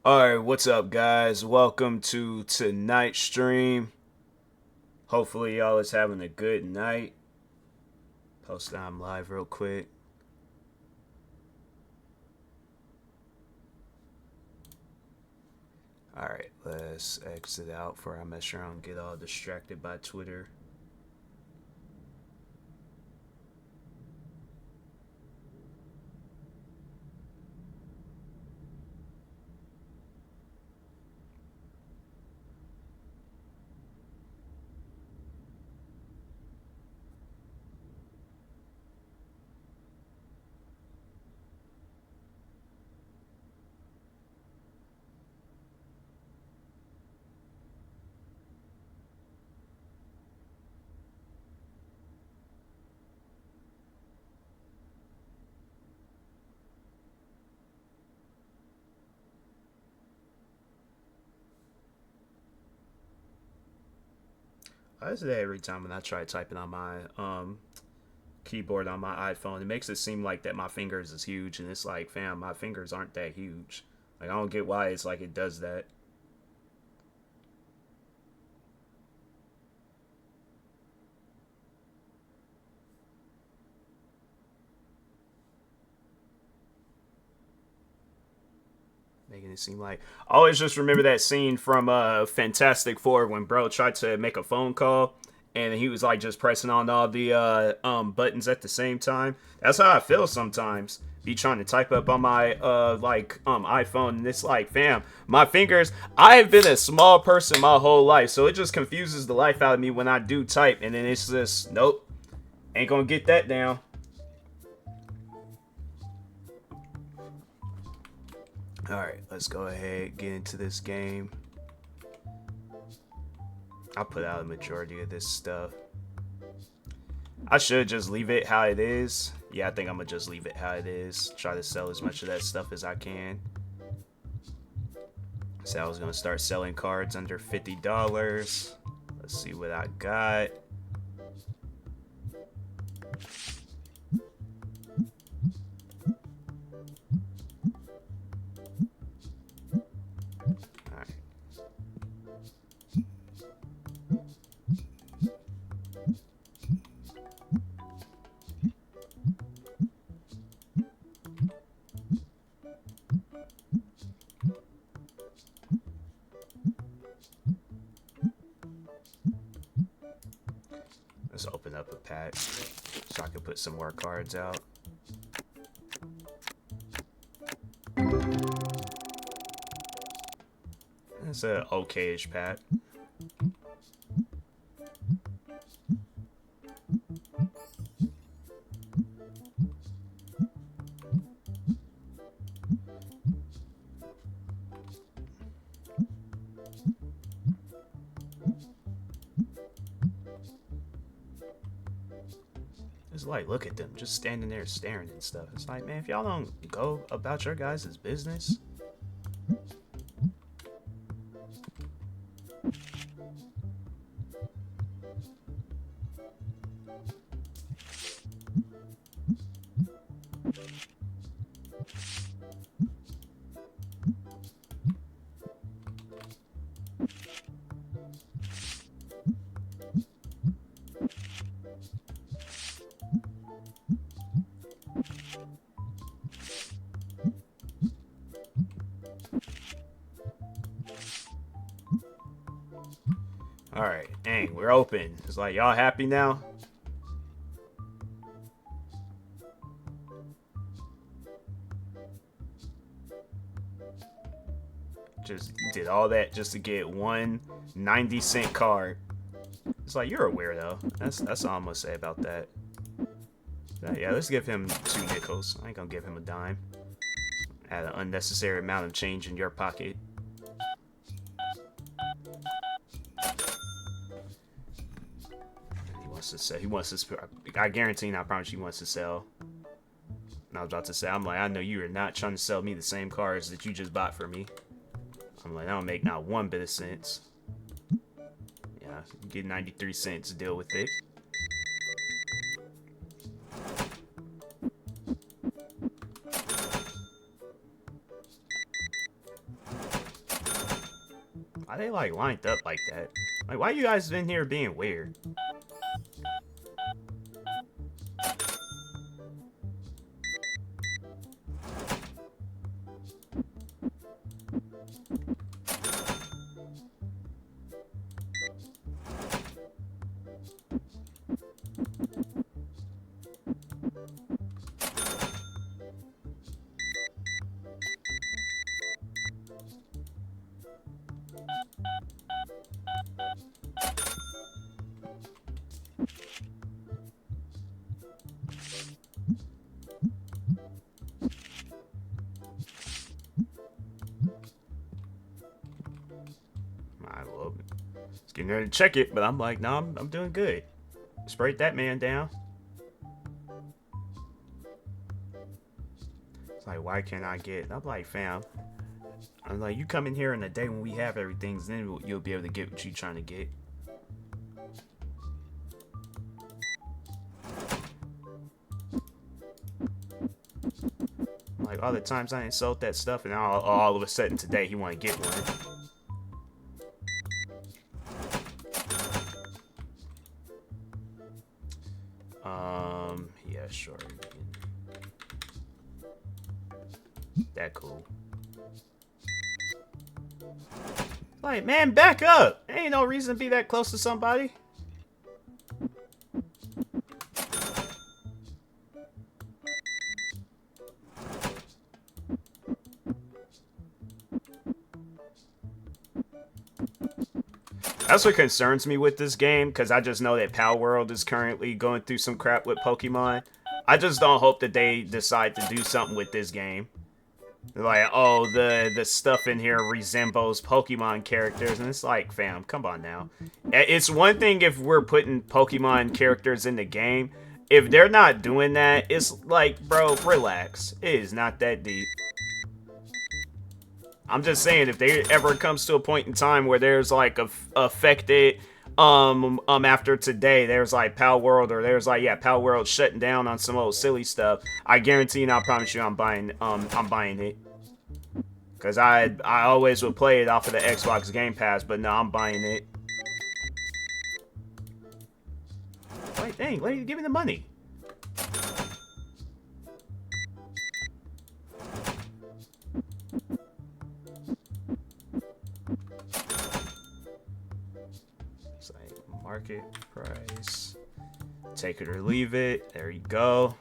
Alright, what's up, guys? Welcome to tonight's stream. Hopefully, y'all is having a good night. Post time live real quick. Alright, let's exit out before I mess around and get all distracted by Twitter. I say every time when I try typing on my keyboard on my iPhone, it makes it seem like that my fingers is huge, and it's like, fam, my fingers aren't that huge. Like, I don't get why it's like it does that. Making it seem like I always just remember that scene from Fantastic Four when bro tried to make a phone call and he was like just pressing on all the buttons at the same time. That's how I feel sometimes. Be trying to type up on my iPhone, and it's like, fam, my fingers. I have been a small person my whole life, so it just confuses the life out of me when I do type, and then it's just nope, ain't gonna get that down. Alright, let's go ahead, get into this game. I'll put out a majority of this stuff. I should just leave it how it is. Yeah, I think I'm gonna just leave it how it is. Try to sell as much of that stuff as I can. So I was gonna start selling cards under $50. Let's see what I got. Let's open up a pack so I can put some more cards out. It's an okay-ish pack. It's like, look at them, just standing there staring and stuff. It's like, man, if y'all don't go about your guys' business. Alright, dang, we're open. It's like, y'all happy now? Just did all that just to get one 90-cent card. It's like, you're a weirdo. That's all I'm gonna say about that. Yeah, let's give him 2 nickels. I ain't gonna give him a dime. Add an unnecessary amount of change in your pocket. He wants to sell. He wants to. I guarantee, and I promise, he wants to sell. And I was about to say, I'm like, I know you are not trying to sell me the same cards that you just bought for me. I'm like, that don't make not one bit of sense. Yeah, get 93 cents. Deal with it. Why they like lined up like that? Like, why you guys in here being weird? I will. It's getting ready to check it, but I'm like, no, I'm doing good. Sprayed that man down. It's like, why can't I get? I'm like, fam. I'm like, you come in here in the day when we have everything, then you'll be able to get what you're trying to get. Like, all the times I ain't sold that stuff, and all of a sudden today he want to get one. Yeah, sure. That cool. Like, man, back up! Ain't no reason to be that close to somebody. That's what concerns me with this game, because I just know that Pal World is currently going through some crap with Pokemon. I just don't hope that they decide to do something with this game. Like, oh, the stuff in here resembles Pokemon characters, and it's like, fam, come on now. It's one thing if we're putting Pokemon characters in the game. If they're not doing that, it's like, bro, relax. It is not that deep. I'm just saying, if there ever comes to a point in time where there's like affected, after today, there's like Pal World, or there's like, yeah, Pal World shutting down on some old silly stuff. I guarantee and I promise you, I'm buying it. Cause I always would play it off of the Xbox Game Pass, but no, I'm buying it. Like, dang, lady, give me the money. Market price. Take it or leave it. There you go.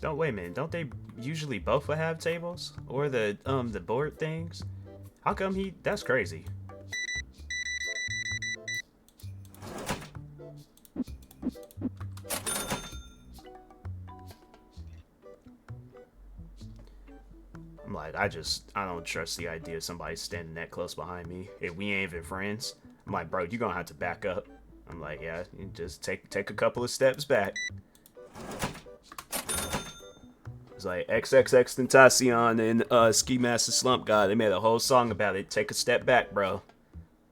Don't wait a minute. Don't they usually both have tables or the board things? How come he? That's crazy. I'm like, I don't trust the idea of somebody standing that close behind me if we ain't even friends. I'm like, bro, you're gonna have to back up. I'm like, yeah, you just take a couple of steps back. It's like XXXTentacion and Ski Master Slump God. They made a whole song about it. Take a step back, bro.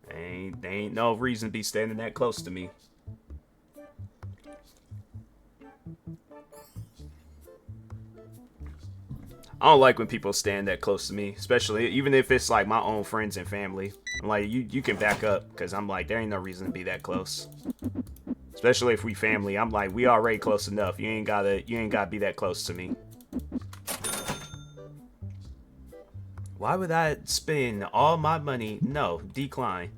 They ain't no reason to be standing that close to me. I don't like when people stand that close to me, especially even if it's like my own friends and family. I'm like, you can back up, because I'm like, there ain't no reason to be that close. Especially if we family. I'm like, we already close enough. You ain't gotta be that close to me. Why would I spend all my money? No, decline.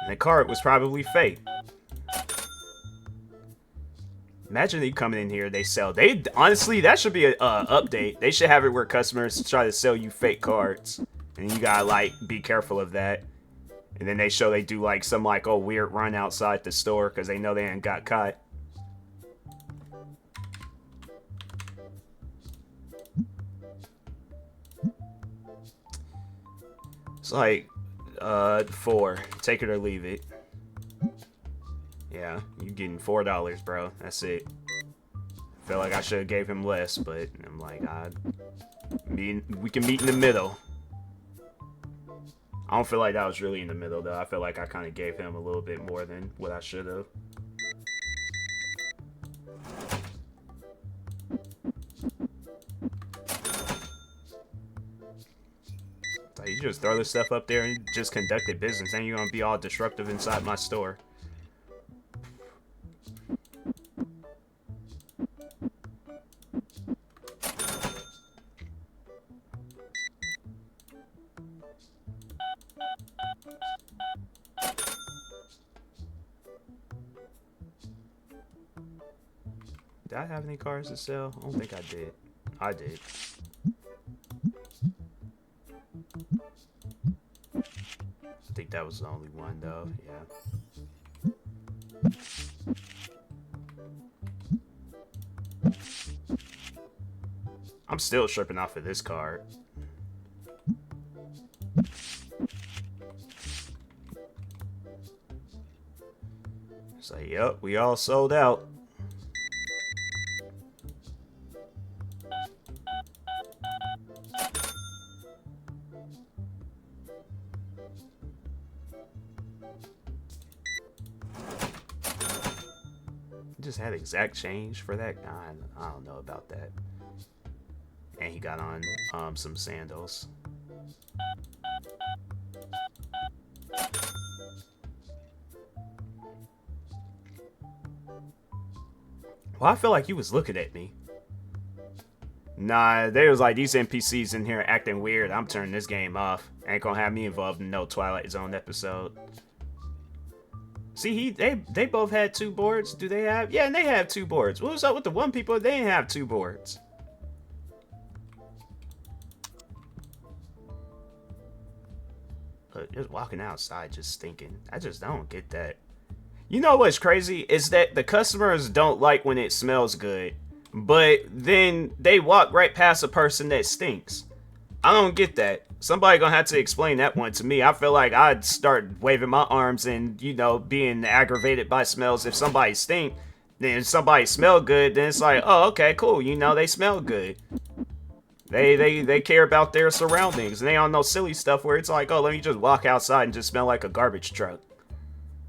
And the card was probably fake. Imagine you coming in here, they sell. Honestly, that should be a update. They should have it where customers try to sell you fake cards, and you gotta like be careful of that. And then they do like some like weird run outside the store because they know they ain't got caught. It's like 4. Take it or leave it. Yeah, you getting $4, bro. That's it. Feel like I should have gave him less, but I'm like, we can meet in the middle. I don't feel like that was really in the middle, though. I feel like I kind of gave him a little bit more than what I should have. Like, you just throw this stuff up there and just conducted business, and you're gonna be all disruptive inside my store. Did I have any cars to sell? I don't think I did. I did. I think that was the only one, though. Yeah. I'm still tripping off of this card. It's like, yep, we all sold out. Just had exact change for that. I don't know about that. And he got on some sandals. Well, I feel like he was looking at me. Nah, they was like, these NPCs in here acting weird. I'm turning this game off. Ain't gonna have me involved in no Twilight Zone episode. See, they both had 2 boards. Do they have? Yeah, and they have 2 boards. What was up with the one people? They didn't have 2 boards. But just walking outside, just stinking. I just don't get that. You know what's crazy is that the customers don't like when it smells good, but then they walk right past a person that stinks. I don't get that. Somebody gonna have to explain that one to me. I feel like I'd start waving my arms and, you know, being aggravated by smells. If somebody stink, then if somebody smell good, then it's like, oh, okay, cool. You know, they smell good. They care about their surroundings. And they don't know silly stuff where it's like, oh, let me just walk outside and just smell like a garbage truck.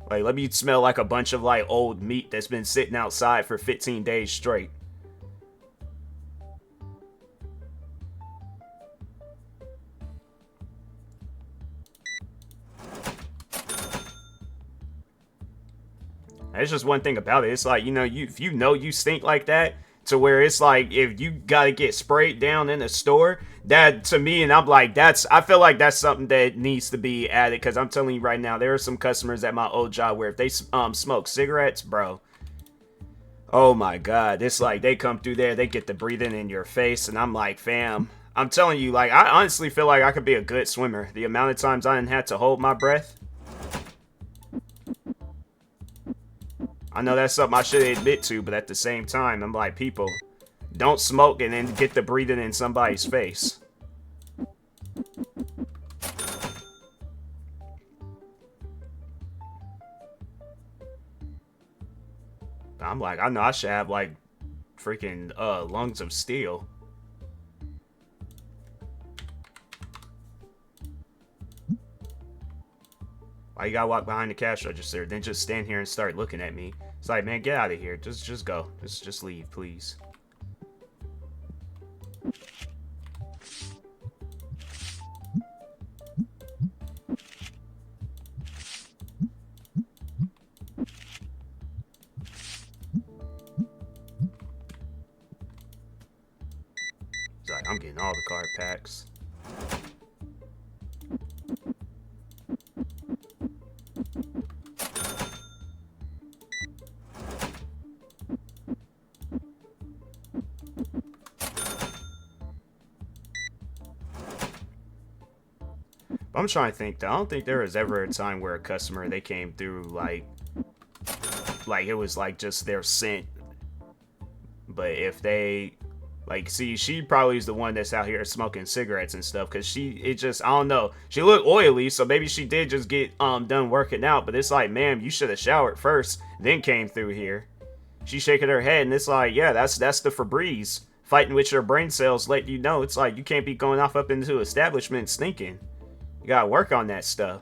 Like, let me smell like a bunch of, like, old meat that's been sitting outside for 15 days straight. That's just one thing about it. It's like, you know, if you know you stink like that, to where it's like, if you gotta get sprayed down in the store, that to me, and I'm like, I feel like that's something that needs to be added, because I'm telling you right now, there are some customers at my old job where if they smoke cigarettes, bro, oh my god, it's like they come through there, they get to breathing in your face, and I'm like, fam, I'm telling you, like, I honestly feel like I could be a good swimmer. The amount of times I didn't have to hold my breath. I know that's something I should admit to, but at the same time, I'm like, people, don't smoke and then get to breathing in somebody's face. I'm like, I know I should have, like, freaking lungs of steel. Why you gotta walk behind the cash register, then just stand here and start looking at me? It's like, man, get out of here. Just go. Just leave, please. It's like, I'm getting all the card packs. I'm trying to think, though. I don't think there was ever a time where a customer, they came through, like it was, like, just their scent. But if they Like, see, she probably is the one that's out here smoking cigarettes and stuff, because it just, I don't know. She looked oily, so maybe she did just get done working out, but it's like, ma'am, you should have showered first, then came through here. She's shaking her head, and it's like, yeah, that's the Febreze. Fighting with your brain cells, let you know, it's like, you can't be going off up into establishment stinking. You gotta work on that stuff.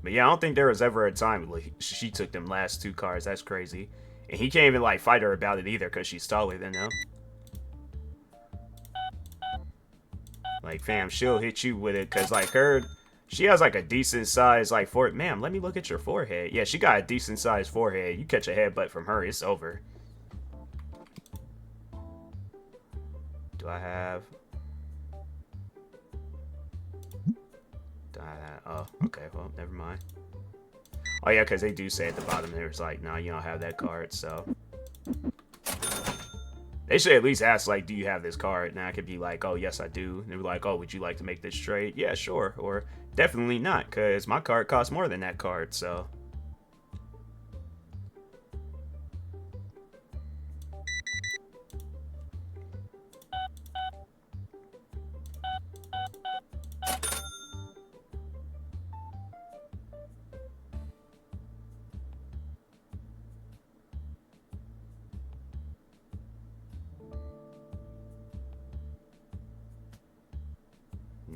But yeah, I don't think there was ever a time like, she took them last 2 cards. That's crazy. And he can't even like fight her about it either because she's taller than him. Like, fam, she'll hit you with it because like she has like a decent size like forehead. Ma'am, let me look at your forehead. Yeah, she got a decent sized forehead. You catch a headbutt from her, it's over. Do I have? Oh, okay, well, never mind. Oh yeah, because they do say at the bottom there's like, no, you don't have that card, so they should at least ask like, do you have this card? Now I could be like, oh yes I do. And they're like, oh, would you like to make this trade? Yeah, sure. Or definitely not, because my card costs more than that card, so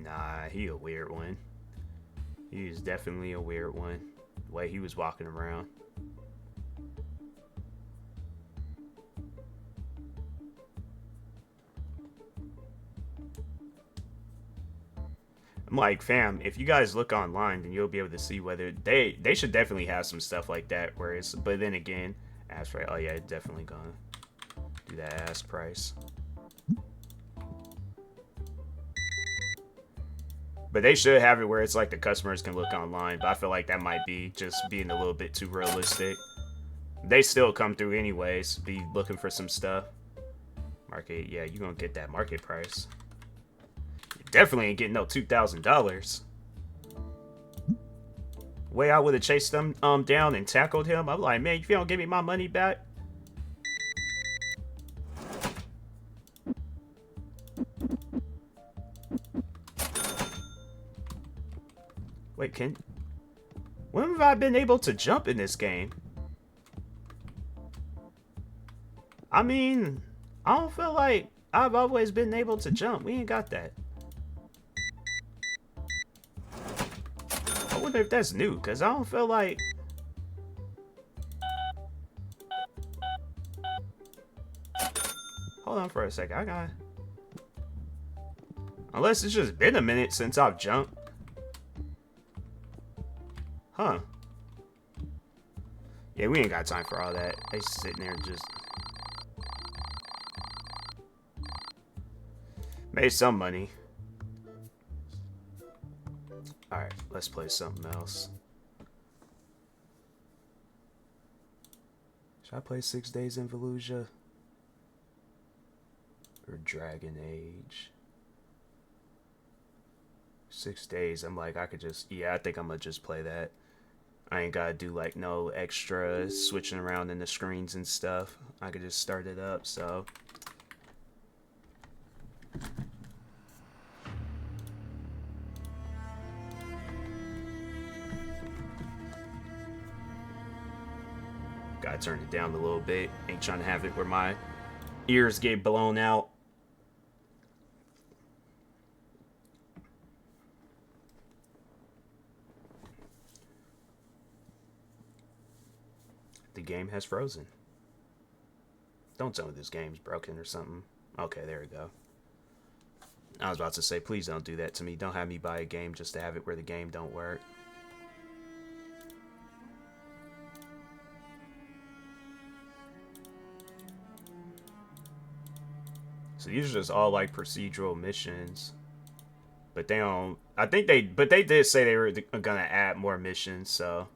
nah, he a weird one. He is definitely a weird one. The way he was walking around. I'm like, fam, if you guys look online, then you'll be able to see whether they should definitely have some stuff like that. Where it's, but then again, ask price. Oh yeah, it's definitely gonna do that ask price. But they should have it where it's like the customers can look online. But I feel like that might be just being a little bit too realistic. They still come through anyways, be looking for some stuff. Market, yeah, you gonna get that market price. You definitely ain't getting no $2,000. Way I would have chased them down and tackled him. I'm like, man, if you don't give me my money back. Wait, when have I been able to jump in this game? I mean, I don't feel like I've always been able to jump. We ain't got that. I wonder if that's new, because I don't feel like... Hold on for a second. I got... Unless it's just been a minute since I've jumped. Huh. Yeah, we ain't got time for all that. They sitting there just... Made some money. Alright, let's play something else. Should I play 6 Days in FALLUJAH? Or Dragon Age? 6 days, I'm like, I could just... Yeah, I think I'm gonna just play that. I ain't gotta do like no extra switching around in the screens and stuff. I could just start it up, so... Gotta turn it down a little bit. Ain't trying to have it where my ears get blown out. The game has frozen. Don't tell me this game's broken or something. Okay, there we go. I was about to say, please don't do that to me. Don't have me buy a game just to have it where the game don't work. So these are just all like procedural missions. But they don't... I think they... But they did say they were gonna add more missions, so...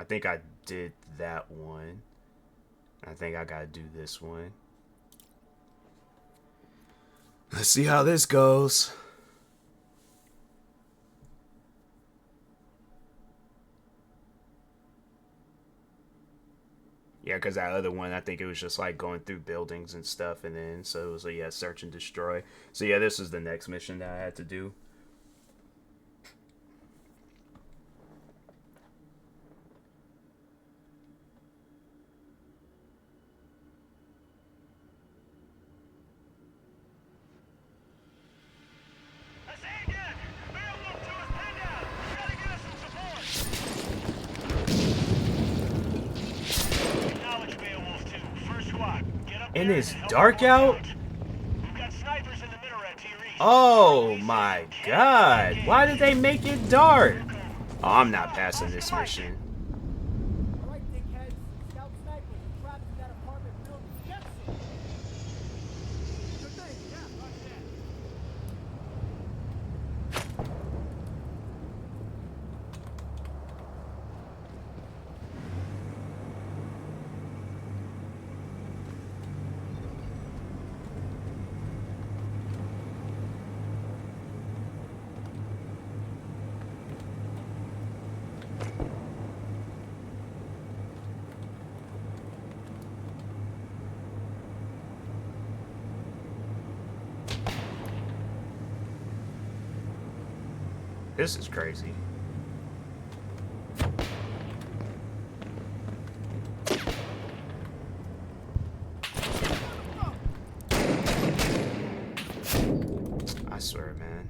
think I did that one. I think I gotta do this one. Let's see how this goes. Yeah, because that other one, I think it was just like going through buildings and stuff, and then so it was like, yeah, search and destroy. So yeah, this is the next mission that I had to do. And it's dark out? Oh my god. Why did they make it dark? Oh, I'm not passing this mission. This is crazy. I swear, man.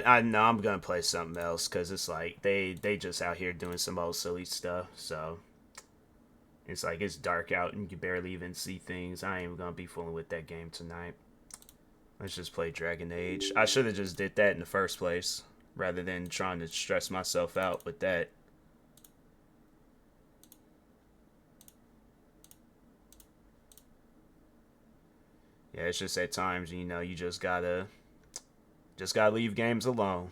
I know I'm gonna play something else because it's like they just out here doing some old silly stuff. So it's like it's dark out and you barely even see things. I ain't even gonna be fooling with that game tonight. Let's just play Dragon Age. I should have just did that in the first place rather than trying to stress myself out with that. Yeah, it's just at times, you know, you just gotta leave games alone.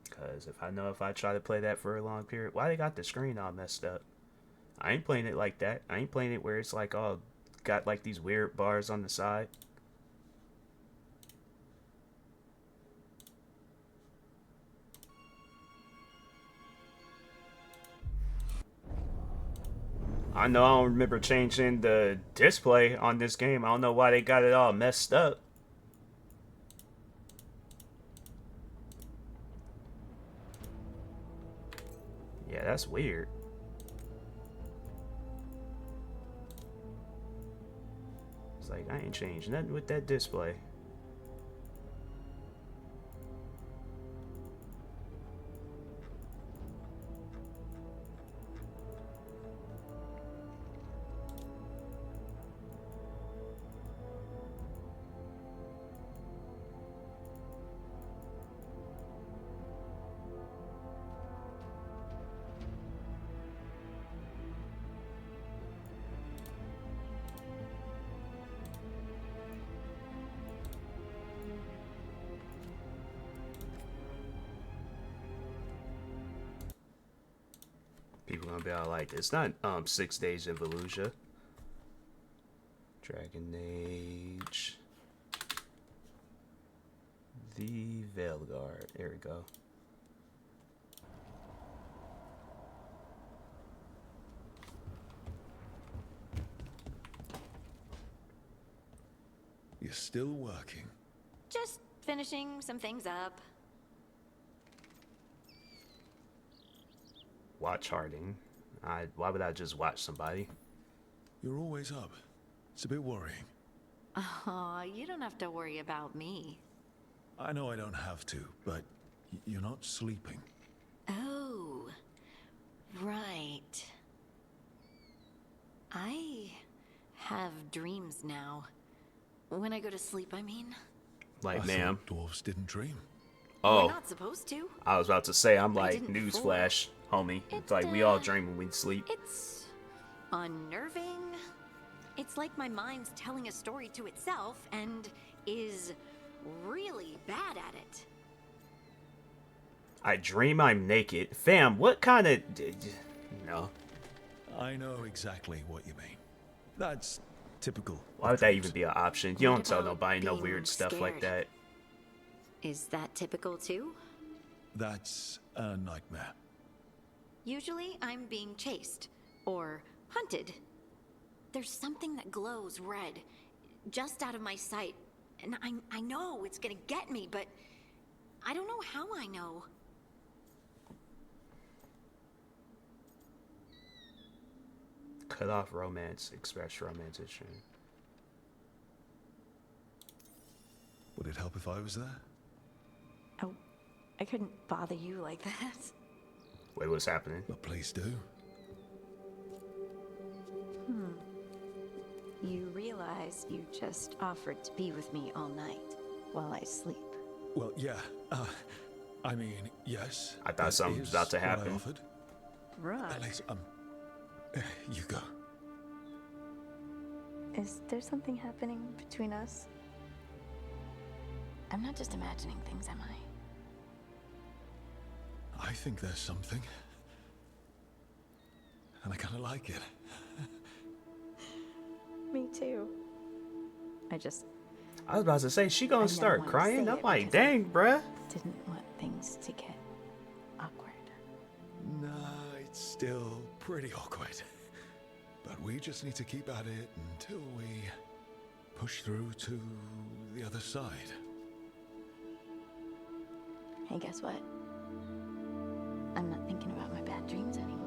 Because if I try to play that for a long period, why they got the screen all messed up? I ain't playing it like that. I ain't playing it where it's like, oh, got like these weird bars on the side. I know I don't remember changing the display on this game. I don't know why they got it all messed up. Yeah, that's weird. It's like, I ain't changed nothing with that display. People gonna be all like, it's not 6 days in FALLUJAH. Dragon Age. The VEILGUARD. There we go. You're still working? Just finishing some things up. Watch Harding. Why would I just watch somebody? You're always up. It's a bit worrying. Oh, you don't have to worry about me. I know I don't have to, but You're not sleeping. Oh, right. I have dreams now. When I go to sleep, I mean. Like, I ma'am. thought dwarves didn't dream. We're Oh, not supposed to. I was about to say, I'm I like, didn't newsflash, homie. It's It, like, we all dream when we sleep. It's unnerving. It's like my mind's telling a story to itself and is really bad at it. I dream I'm naked. Fam, what kind of... No. I know exactly what you mean. That's typical. Why would that even be an option? You What don't tell about nobody no being weird stuff like scared? that. Is that typical too? That's a nightmare. Usually I'm being chased or hunted. There's something that glows red just out of my sight, and I know it's gonna get me, but I don't know how I know. Cut off romance, express romanticism. Would it help if I was there? Oh, I couldn't bother you like that. Wait, what's happening? Well, please do. You realize you just offered to be with me all night while I sleep. Well, yeah. I mean, yes. I thought that something was is about to what I happen. offered. Right. At least, you go. Is there something happening between us? I'm not just imagining things, am I? I think there's something. And I kind of like it. Me too. I was about to say, she gonna I never start wanted to crying? say I'm it like, because I dang, bruh. didn't want things to get awkward. Nah, it's still pretty awkward. But we just need to keep at it until we push through to the other side. Hey, guess what? I'm not thinking about my bad dreams anymore.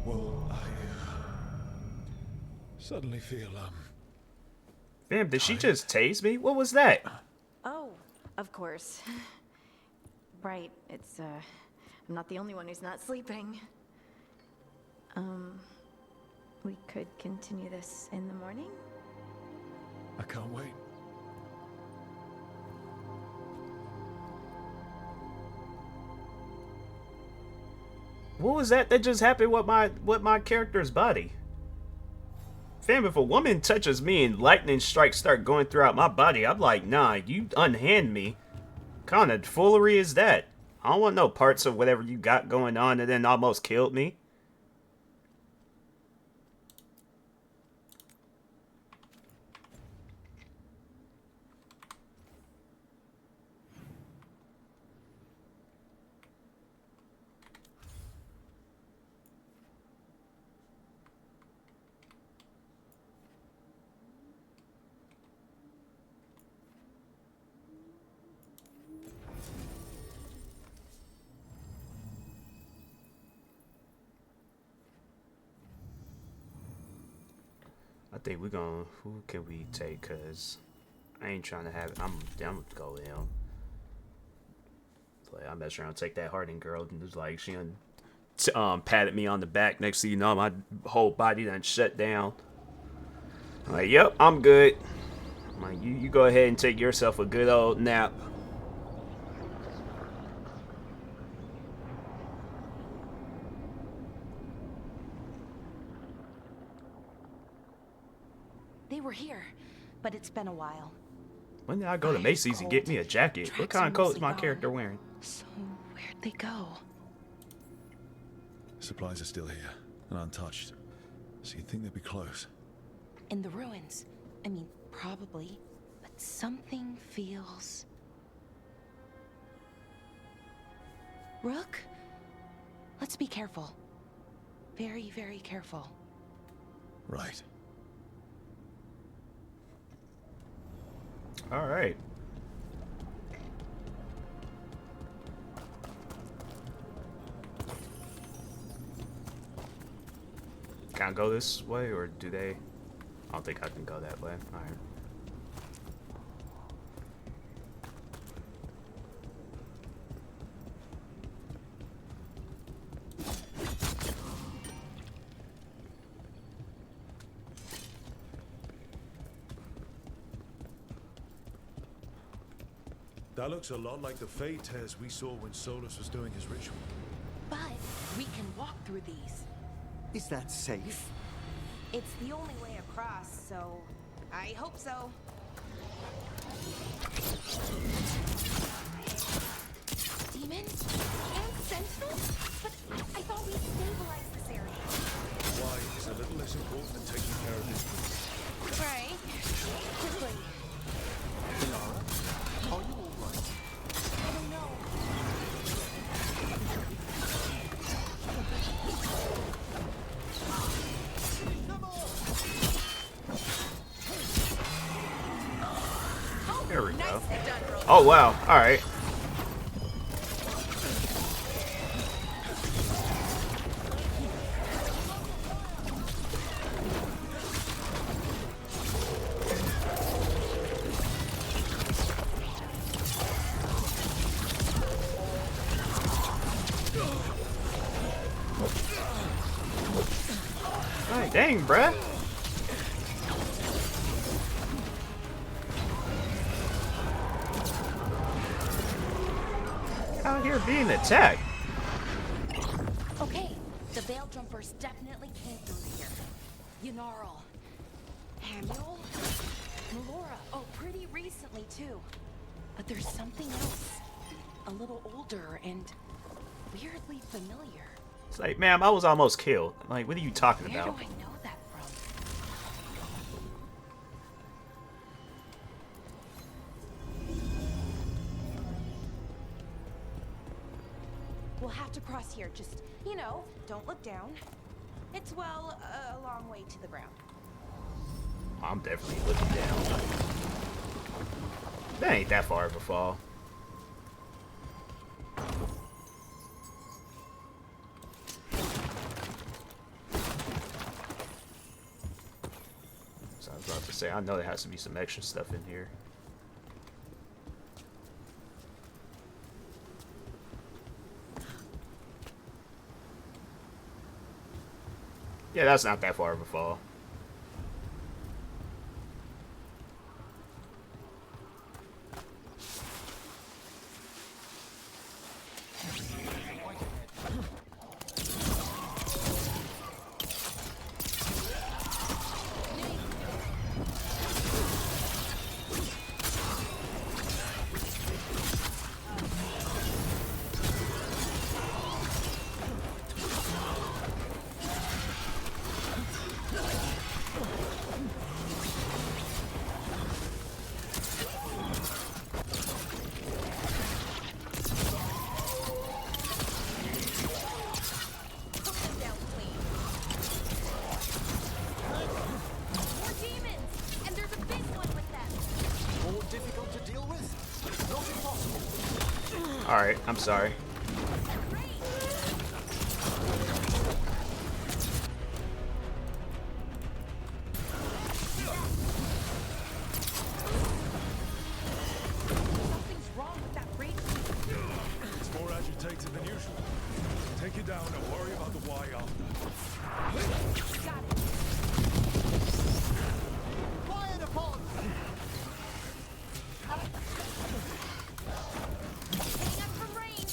Well, I suddenly feel, Fam, did she just tase me? What was that? Oh, of course. Right, it's, I'm not the only one who's not sleeping. We could continue this in the morning? I can't wait. What was that just happened with my character's body? Fam, if a woman touches me and lightning strikes start going throughout my body, I'm like, nah, you unhand me. Kind of foolery is that? I don't want no parts of whatever you got going on and then almost killed me. I think we're gonna... Who can we take? Because I ain't trying to have... I'm gonna go with him. Like, I'm messing around take that Harding girl. And just like, she patted me on the back. Next thing you know, my whole body done shut down. I'm like, yep, I'm good. I'm like, you go ahead and take yourself a good old nap. They were here, but it's been a while. When did I go to Fire Macy's and get cold. me a jacket? What Tracks kind are of coat is mostly my gone. character wearing? So where'd they go? Supplies are still here and untouched. So you'd think they'd be close. In the ruins. I mean, probably. But something feels... Rook? Let's be careful. Very, very careful. Right. All right. Can I go this way, or do they? I don't think I can go that way. All right. That looks a lot like the Fade tears we saw when Solus was doing his ritual. But we can walk through these. Is that safe? It's the only way across, so I hope so. Demons? And sentinels? But I thought we stabilized this area. Why is a little less important than taking care of this place. Right. Quickly. Inara, are you all right? I don't know. There we go. Nicely done, bro. Oh wow! All right. Alright, dang, bruh. Out here being attacked. Okay, the veil jumpers definitely came through here. Yunarl, Hamuel, Melora. Oh, pretty recently too. But there's something else, a little older and weirdly familiar. It's like, ma'am, I was almost killed. Like, what are you talking Where about? do I know that from? We'll have to cross here. Just, you know, don't look down. It's, well, a long way to the ground. I'm definitely looking down. That ain't that far of a fall. So I was about to say, I know there has to be some extra stuff in here. Yeah, that's not that far of a fall. Alright, I'm sorry. Something's wrong with that rage. It's more agitated than usual. Take it down and worry about the why after. Got it. Fire upon! Hang up from range.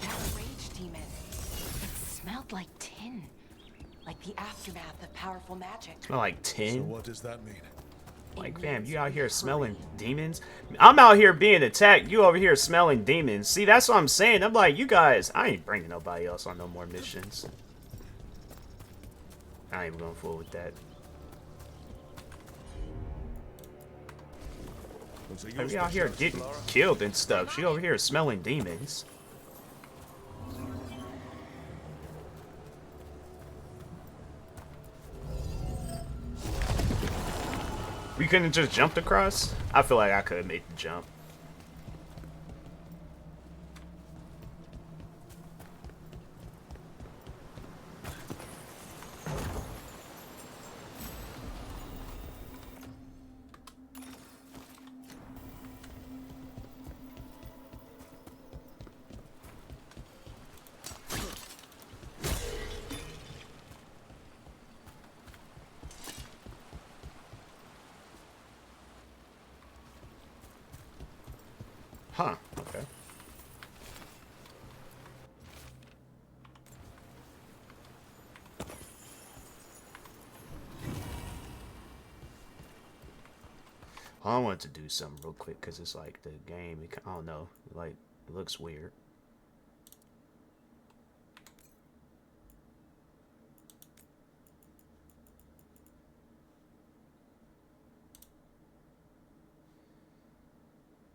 That rage demon. It smelled like tin. Like the aftermath of powerful magic. Smell like So tin. what does that mean? Like, fam, you out here smelling demons? I'm out here being attacked. You over here smelling demons. See, that's what I'm saying. I'm like, you guys, I ain't bringing nobody else on no more missions. I ain't even going forward with that. Was it Like, your we out here specialty, getting Lara? killed and stuff. She over here smelling demons. We couldn't have just jumped across? I feel like I could have made the jump. Huh, okay. I wanted to do something real quick because it's like the game, I don't know, like, it looks weird.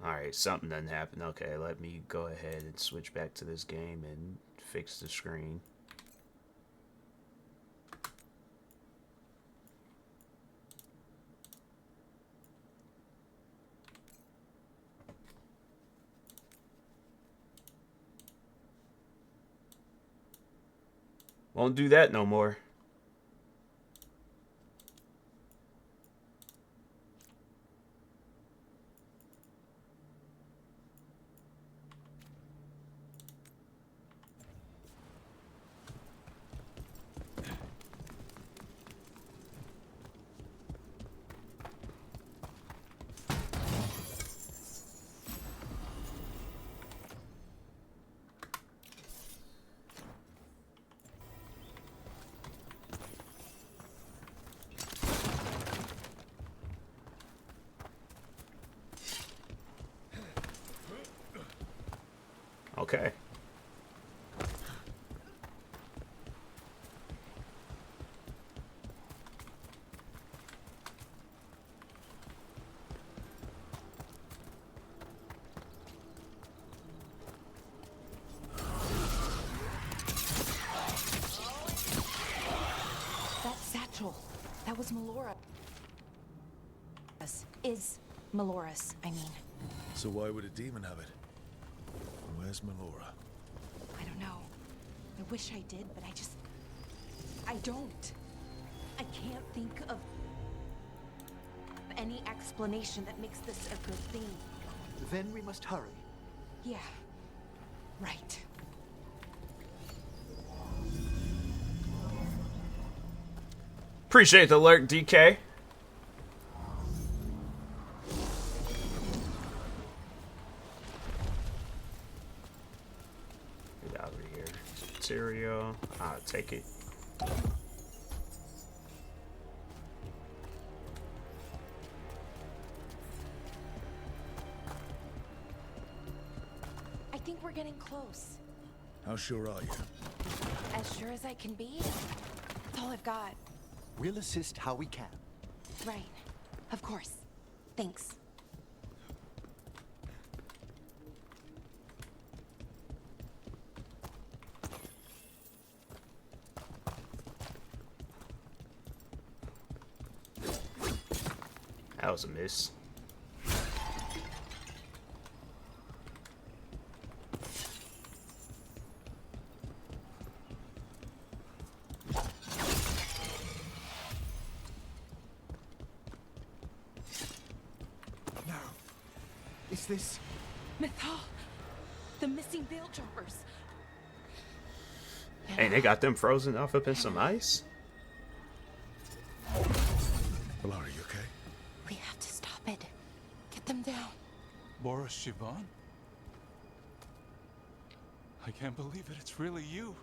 Alright, something doesn't happen. Okay, let me go ahead and switch back to this game and fix the screen. Won't do that no more. Okay. That satchel. That was Melora. Is Melora's, I mean. So why would a demon have it? Where's Melora? I don't know. I wish I did, but I don't. I can't think of any explanation that makes this a good thing. Then we must hurry. Yeah. Right. Appreciate the alert, DK. Get out of here. Material. I'll take it. I think we're getting close. How sure are you? As sure as I can be. That's all I've got. We'll assist how we can. Right. Of course. Thanks. That was a miss. Now, is this... Mythal! The missing veil jumpers! Hey, they got them frozen off up in some ice? Well, are you okay? We have to stop it. Get them down. Boris Shivan? I can't believe it. It's really you.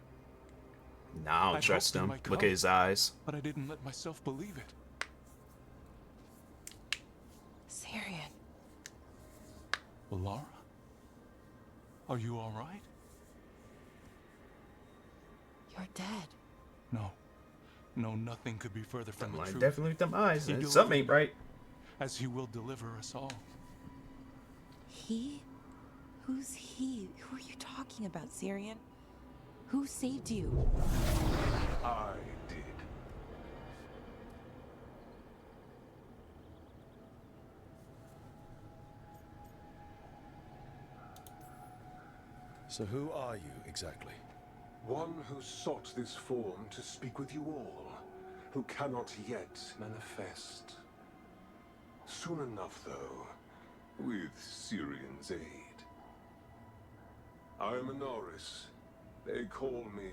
Nah, I I don't trust hoped you him. might Look come. at his eyes. But I didn't let myself believe it. Syrian. Laura? Are you all right? You're dead. No. No, nothing could be further from I'm the like, truth. definitely with them eyes. He Something ain't right. As he will deliver us all. He? Who's he? Who are you talking about, Syrian? Who saved you? I did. So who are you exactly? One who sought this form to speak with you all, who cannot yet manifest. Soon enough, though, with Syrian's aid. I am Anoris. They call me...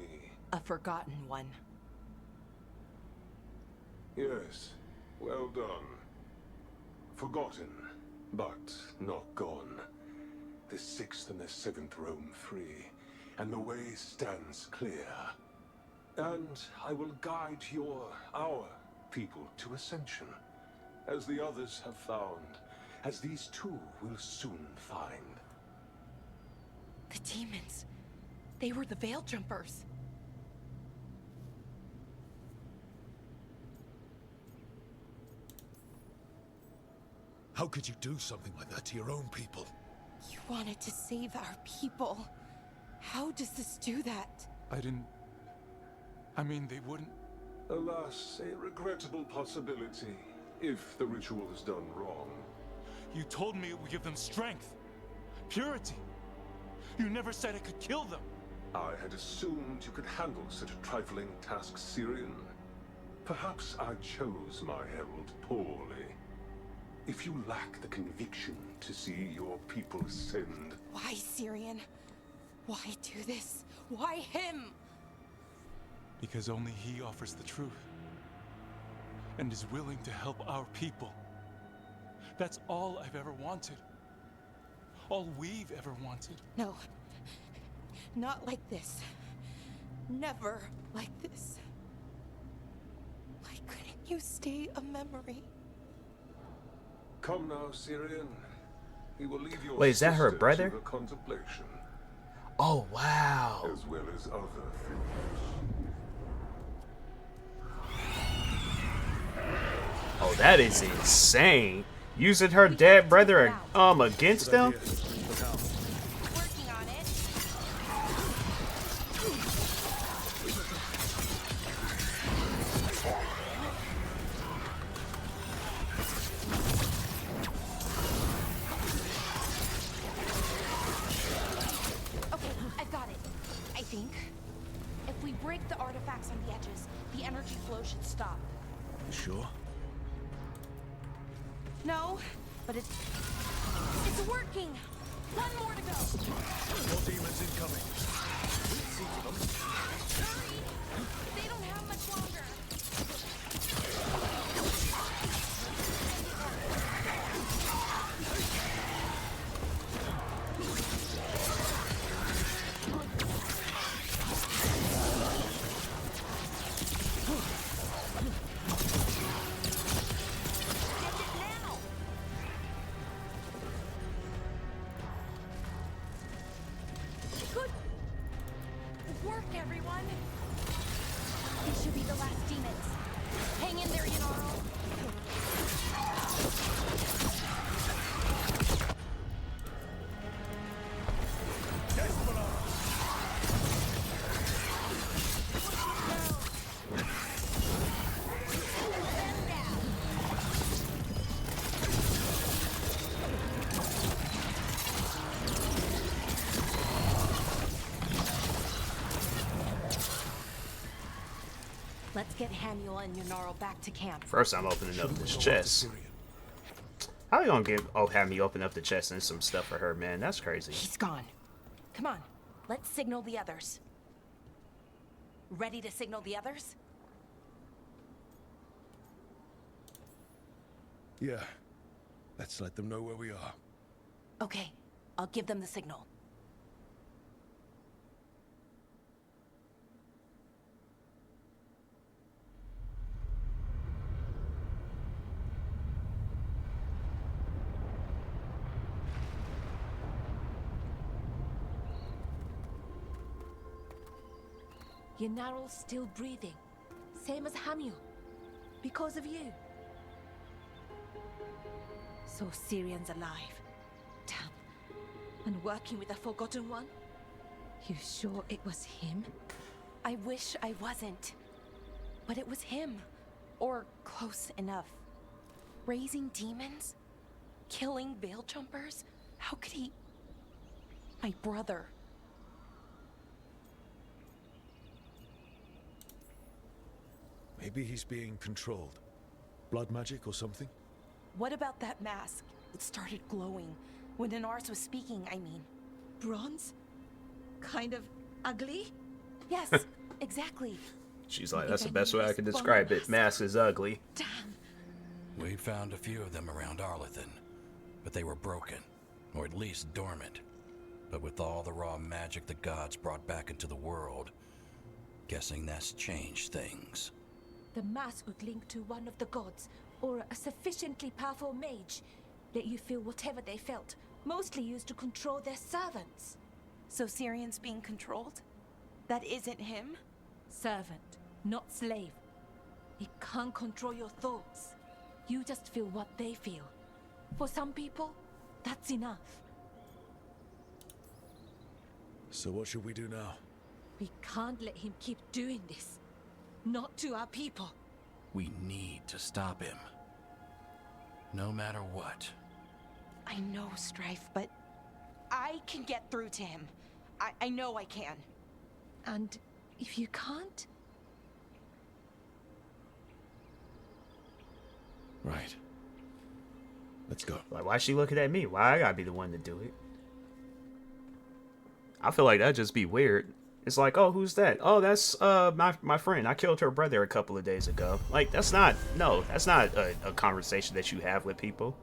A forgotten one. Yes, well done. Forgotten, but not gone. the 6th and the 7th roam free, and the way stands clear. And I will guide our people to ascension, as the others have found, as these two will soon find. The demons. They were the Veil Jumpers. How could you do something like that to your own people? You wanted to save our people. How does this do that? I mean, they wouldn't. Alas, a regrettable possibility, if the ritual is done wrong. You told me it would give them strength, purity. You never said it could kill them. I had assumed you could handle such a trifling task, Syrian. Perhaps I chose my herald poorly. If you lack the conviction to see your people ascend... Why, Syrian? Why do this? Why him? Because only he offers the truth. And is willing to help our people. That's all I've ever wanted. All we've ever wanted. No. Not like this. Never like this. Why couldn't you stay a memory? Come now, Syrian. He will leave your Wait, is that her sister brother? to her contemplation, Oh, wow. as well as other things. Oh, that is insane. Using her dead brother against them? Working on it. Okay, I've got it. I think. If we break the artifacts on the edges, the energy flow should stop. You sure? No, but it's working. One more to go. More demons incoming. Hurry! They don't have much longer. Good work, everyone. These should be the last demons. Hang in there, Yanaro. Let's get Haniel and Yanaro back to camp. First, I'm opening up this chest. How you gonna have me open up the chest and some stuff for her, man? That's crazy. He's gone. Come on, let's signal the others. Ready to signal the others? Yeah. Let's let them know where we are. Okay, I'll give them the signal. Yanaro's still breathing, same as Hamiel, because of you. So Syrian's alive. Damn. And working with the Forgotten One? You sure it was him? I wish I wasn't. But it was him. Or close enough. Raising demons? Killing Veil Jumpers? How could he... My brother. Maybe he's being controlled. Blood magic or something? What about that mask? It started glowing. When Inars was speaking, I mean. Bronze? Kind of ugly? Yes, exactly. She's like, that's the best way I can describe it. Mask is ugly. Damn. We found a few of them around Arlithan, but they were broken, or at least dormant. But with all the raw magic the gods brought back into the world, guessing that's changed things. The mask would link to one of the gods, or a sufficiently powerful mage. Let you feel whatever they felt, mostly used to control their servants. So Syrian's being controlled? That isn't him? Servant, not slave. He can't control your thoughts. You just feel what they feel. For some people, that's enough. So what should we do now? We can't let him keep doing this. Not to our people. We need to stop him. No matter what. I know, Strife, but I can get through to him. I know I can. And if you can't? Right. Let's go. Like, why is she looking at me? Why I gotta be the one to do it? I feel like that'd just be weird. It's like, oh, who's that? Oh, that's my friend. I killed her brother a couple of days ago. Like, that's not a conversation that you have with people.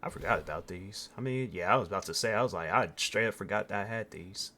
I forgot about these. I mean, yeah, I was about to say, I was like, I straight up forgot that I had these.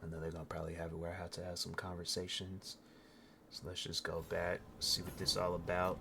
I know they're gonna probably have it where I have to have some conversations. So let's just go back, see what this is all about.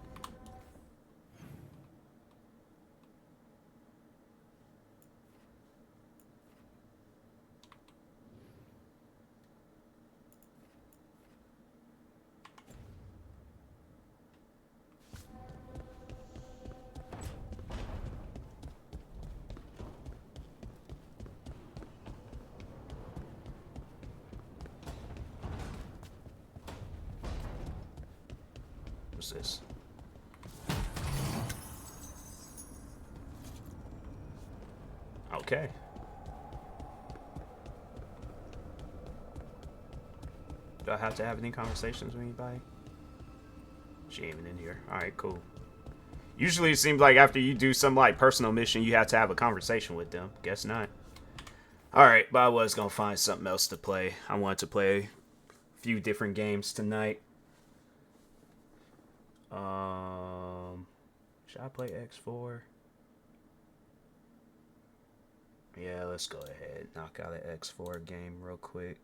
What's this? Okay. Do I have to have any conversations with anybody? She ain't even in here. Alright, cool. Usually it seems like after you do some like personal mission, you have to have a conversation with them. Guess not. Alright, but I was gonna find something else to play. I wanted to play a few different games tonight. Should I play X4? Yeah, let's go ahead. Knock out an X4 game real quick.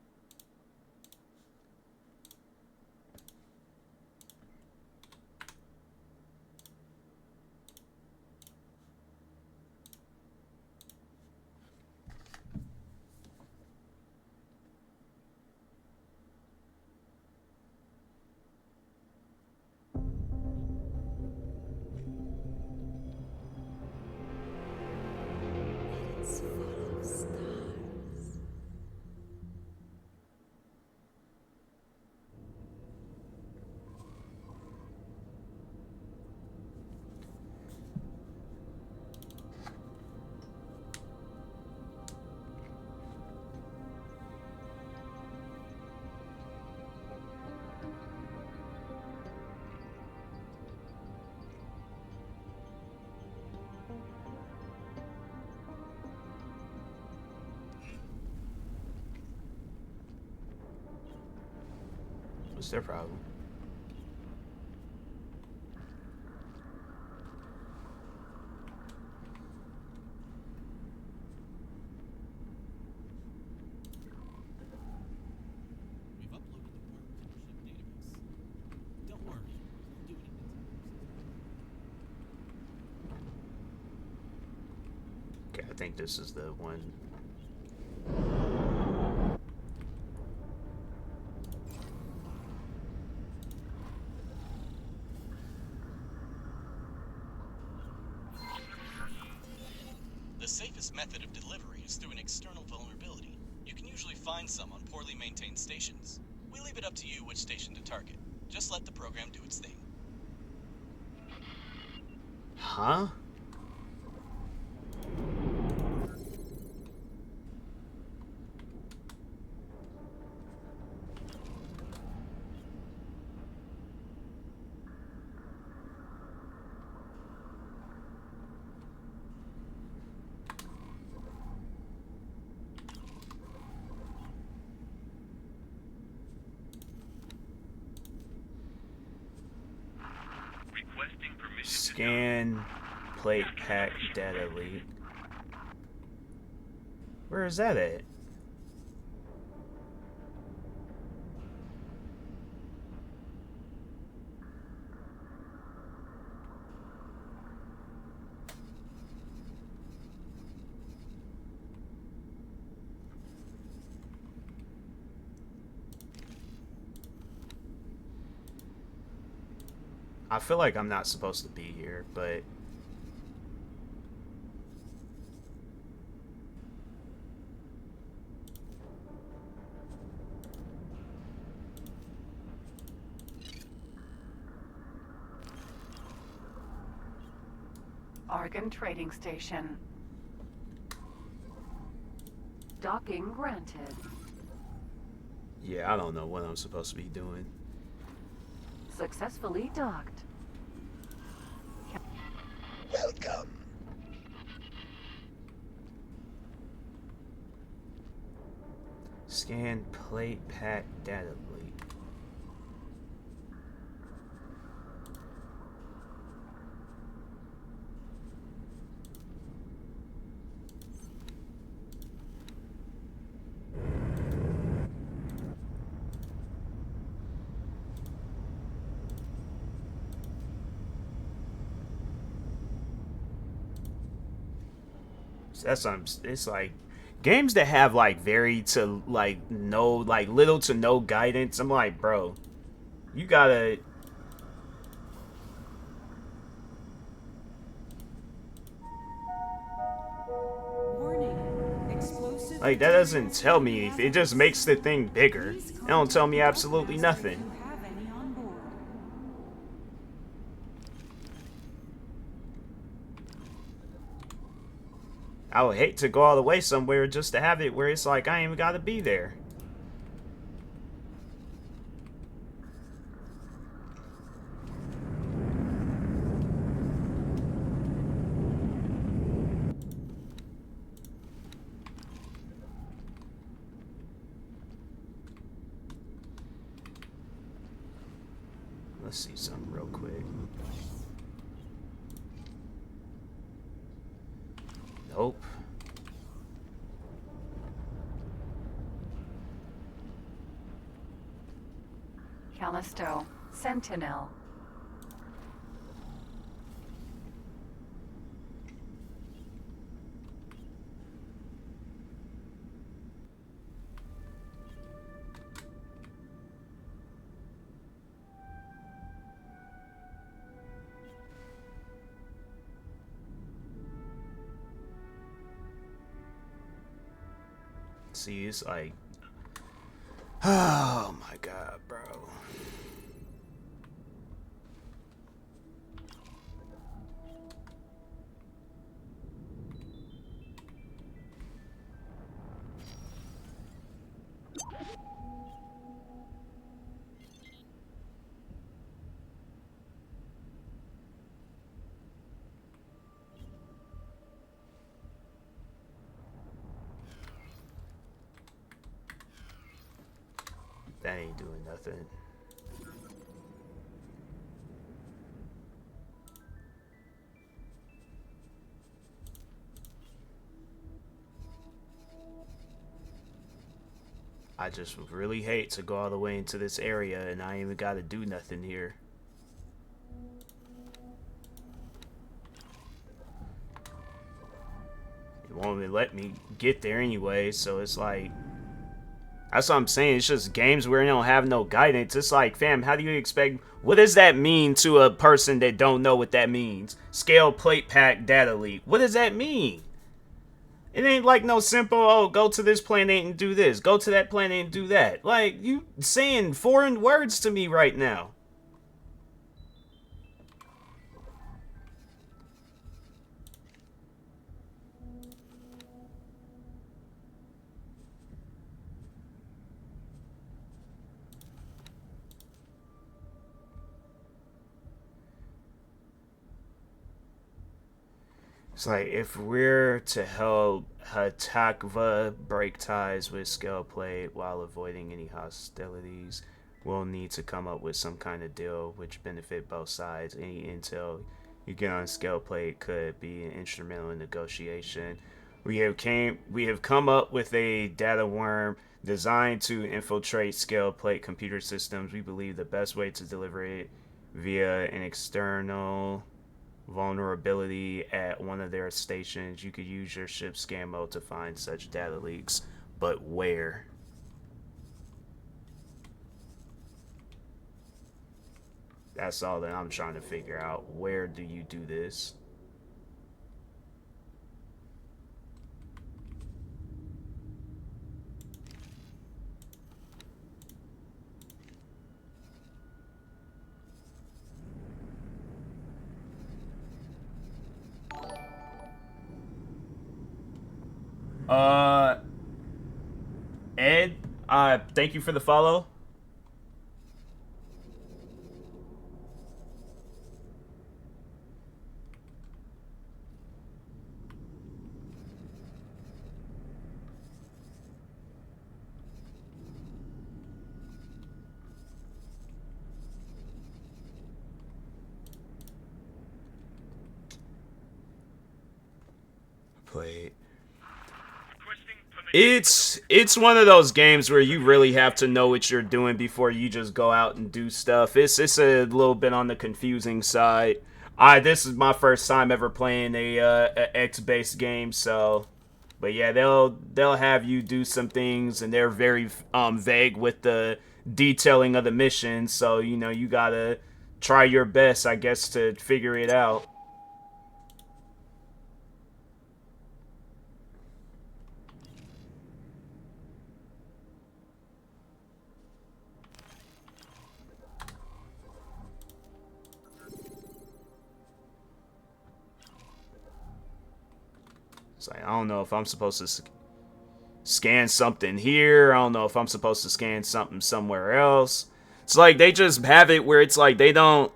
What's their problem? We've uploaded the work to the ship database. Don't worry, we'll do it in no time. Okay, I think this is the one. The safest method of delivery is through an external vulnerability. You can usually find some on poorly maintained stations. We leave it up to you which station to target. Just let the program do its thing. Huh? Scan plate pack data leak. Where is that at? I feel like I'm not supposed to be here, but Argon Trading Station. Docking granted. yeah, I don't know what I'm supposed to be doing. Successfully docked. Welcome. Scan plate pack data leak. That's it's like games that have like very to like no like little to no guidance. I'm like, bro, you gotta like that doesn't tell me. It just makes the thing bigger. It don't tell me absolutely nothing. I would hate to go all the way somewhere just to have it where it's like I ain't even gotta be there. Let's see something real quick. Nope. Callisto. Sentinel. See, it's like, oh my god, bro. That ain't doing nothing. I just would really hate to go all the way into this area and I ain't even gotta do nothing here. It won't won't even let me get there anyway. So it's like, that's what I'm saying. It's just games where you don't have no guidance. It's like, fam, how do you expect? What does that mean to a person that don't know what that means? Scale plate pack data leak. What does that mean? It ain't like no simple, oh, go to this planet and do this. Go to that planet and do that. Like, you saying foreign words to me right now. It's like, if we're to help Hatakva break ties with Scaleplate while avoiding any hostilities, we'll need to come up with some kind of deal which benefit both sides. Any intel you get on Scaleplate could be instrumental in negotiation. We have come up with a data worm designed to infiltrate Scaleplate computer systems. We believe the best way to deliver it via an external vulnerability at one of their stations. You could use your ship's scan mode to find such data leaks, but where? That's all that I'm trying to figure out. Where do you do this? Ed, thank you for the follow. Play. It's one of those games where you really have to know what you're doing before you just go out and do stuff. It's a little bit on the confusing side. This is my first time ever playing a X-based game, so, but yeah, they'll have you do some things, and they're very vague with the detailing of the mission. So you know you gotta try your best, I guess, to figure it out. It's like, I don't know if I'm supposed to scan something here. I don't know if I'm supposed to scan something somewhere else. It's like they just have it where it's like they don't.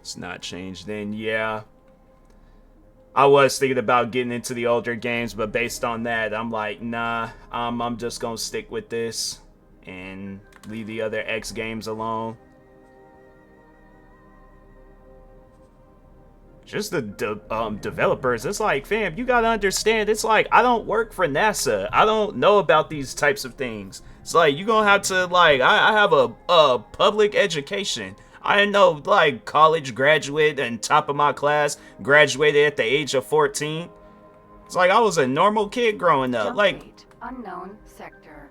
It's not changed. Then yeah, I was thinking about getting into the older games, but based on that, I'm like, nah. I'm just gonna stick with this and leave the other X games alone. Just the developers, it's like, fam, you gotta understand, it's like, I don't work for NASA. I don't know about these types of things. It's like, you gonna have to, like, I have a public education. I know, like, college graduate and top of my class, graduated at the age of 14. It's like, I was a normal kid growing up. Like, unknown sector.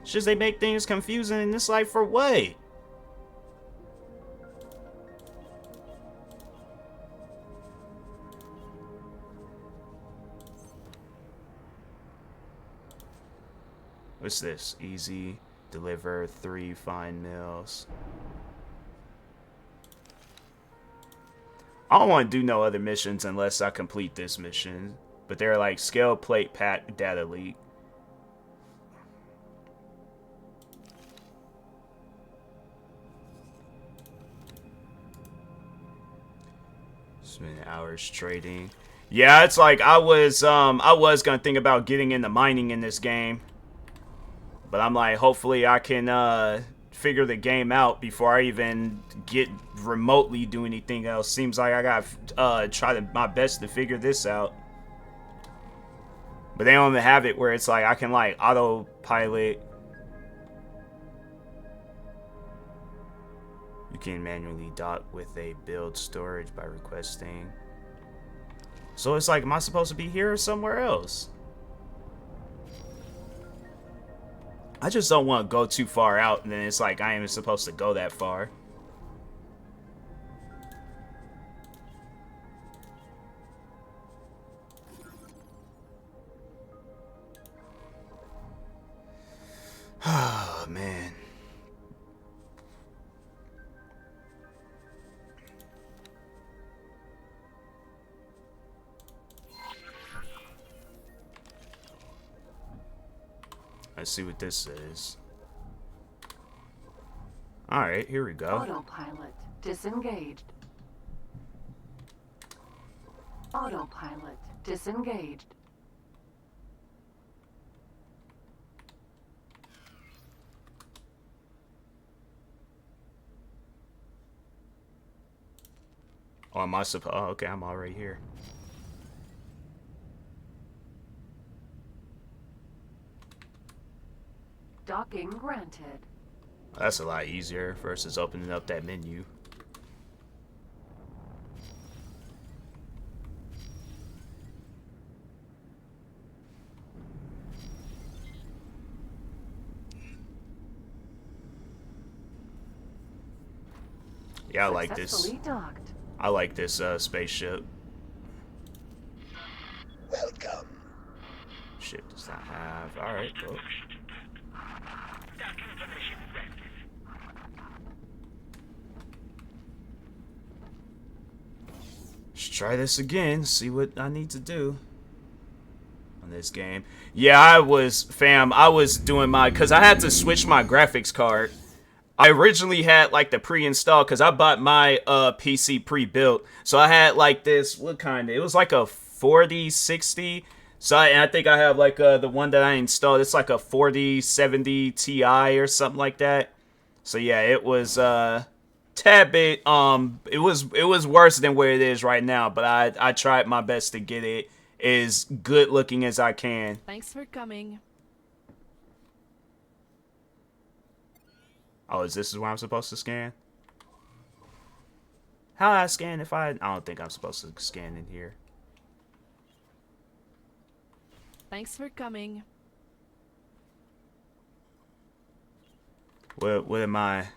It's just they make things confusing, and it's like, for what? What's this? Easy. Deliver 3 fine meals. I don't want to do no other missions unless I complete this mission. But they're like scale plate pack data leak. Spend hours trading. Yeah, it's like I was gonna think about getting into mining in this game. But I'm like, hopefully I can figure the game out before I even get remotely do anything else. Seems like I gotta try my best to figure this out. But they don't even have it where it's like I can like autopilot. You can manually dock with a build storage by requesting. So it's like, am I supposed to be here or somewhere else? I just don't want to go too far out, and then it's like I ain't even supposed to go that far. Oh, man. Let's see what this is. Alright, here we go. Autopilot disengaged. Autopilot disengaged. Oh, am I supposed? Oh, okay, I'm already here. Docking granted. That's a lot easier versus opening up that menu. Yeah, I like this. Successfully docked. I like this spaceship. Welcome. Ship does not have. Alright, cool. Let's try this again, see what I need to do on this game. Yeah, I was doing my, because I had to switch my graphics card. I originally had like the pre-installed because I bought my PC pre-built. So I had like this, what kind of, it was like a 4060. So I think I have like the one that I installed. It's like a 4070 Ti or something like that. So yeah, it was tad bit it was worse than where it is right now, but I tried my best to get it as good looking as I can. Thanks for coming. Oh, is this where I'm supposed to scan? How do I scan if I don't think I'm supposed to scan in here. Thanks for coming. What am I?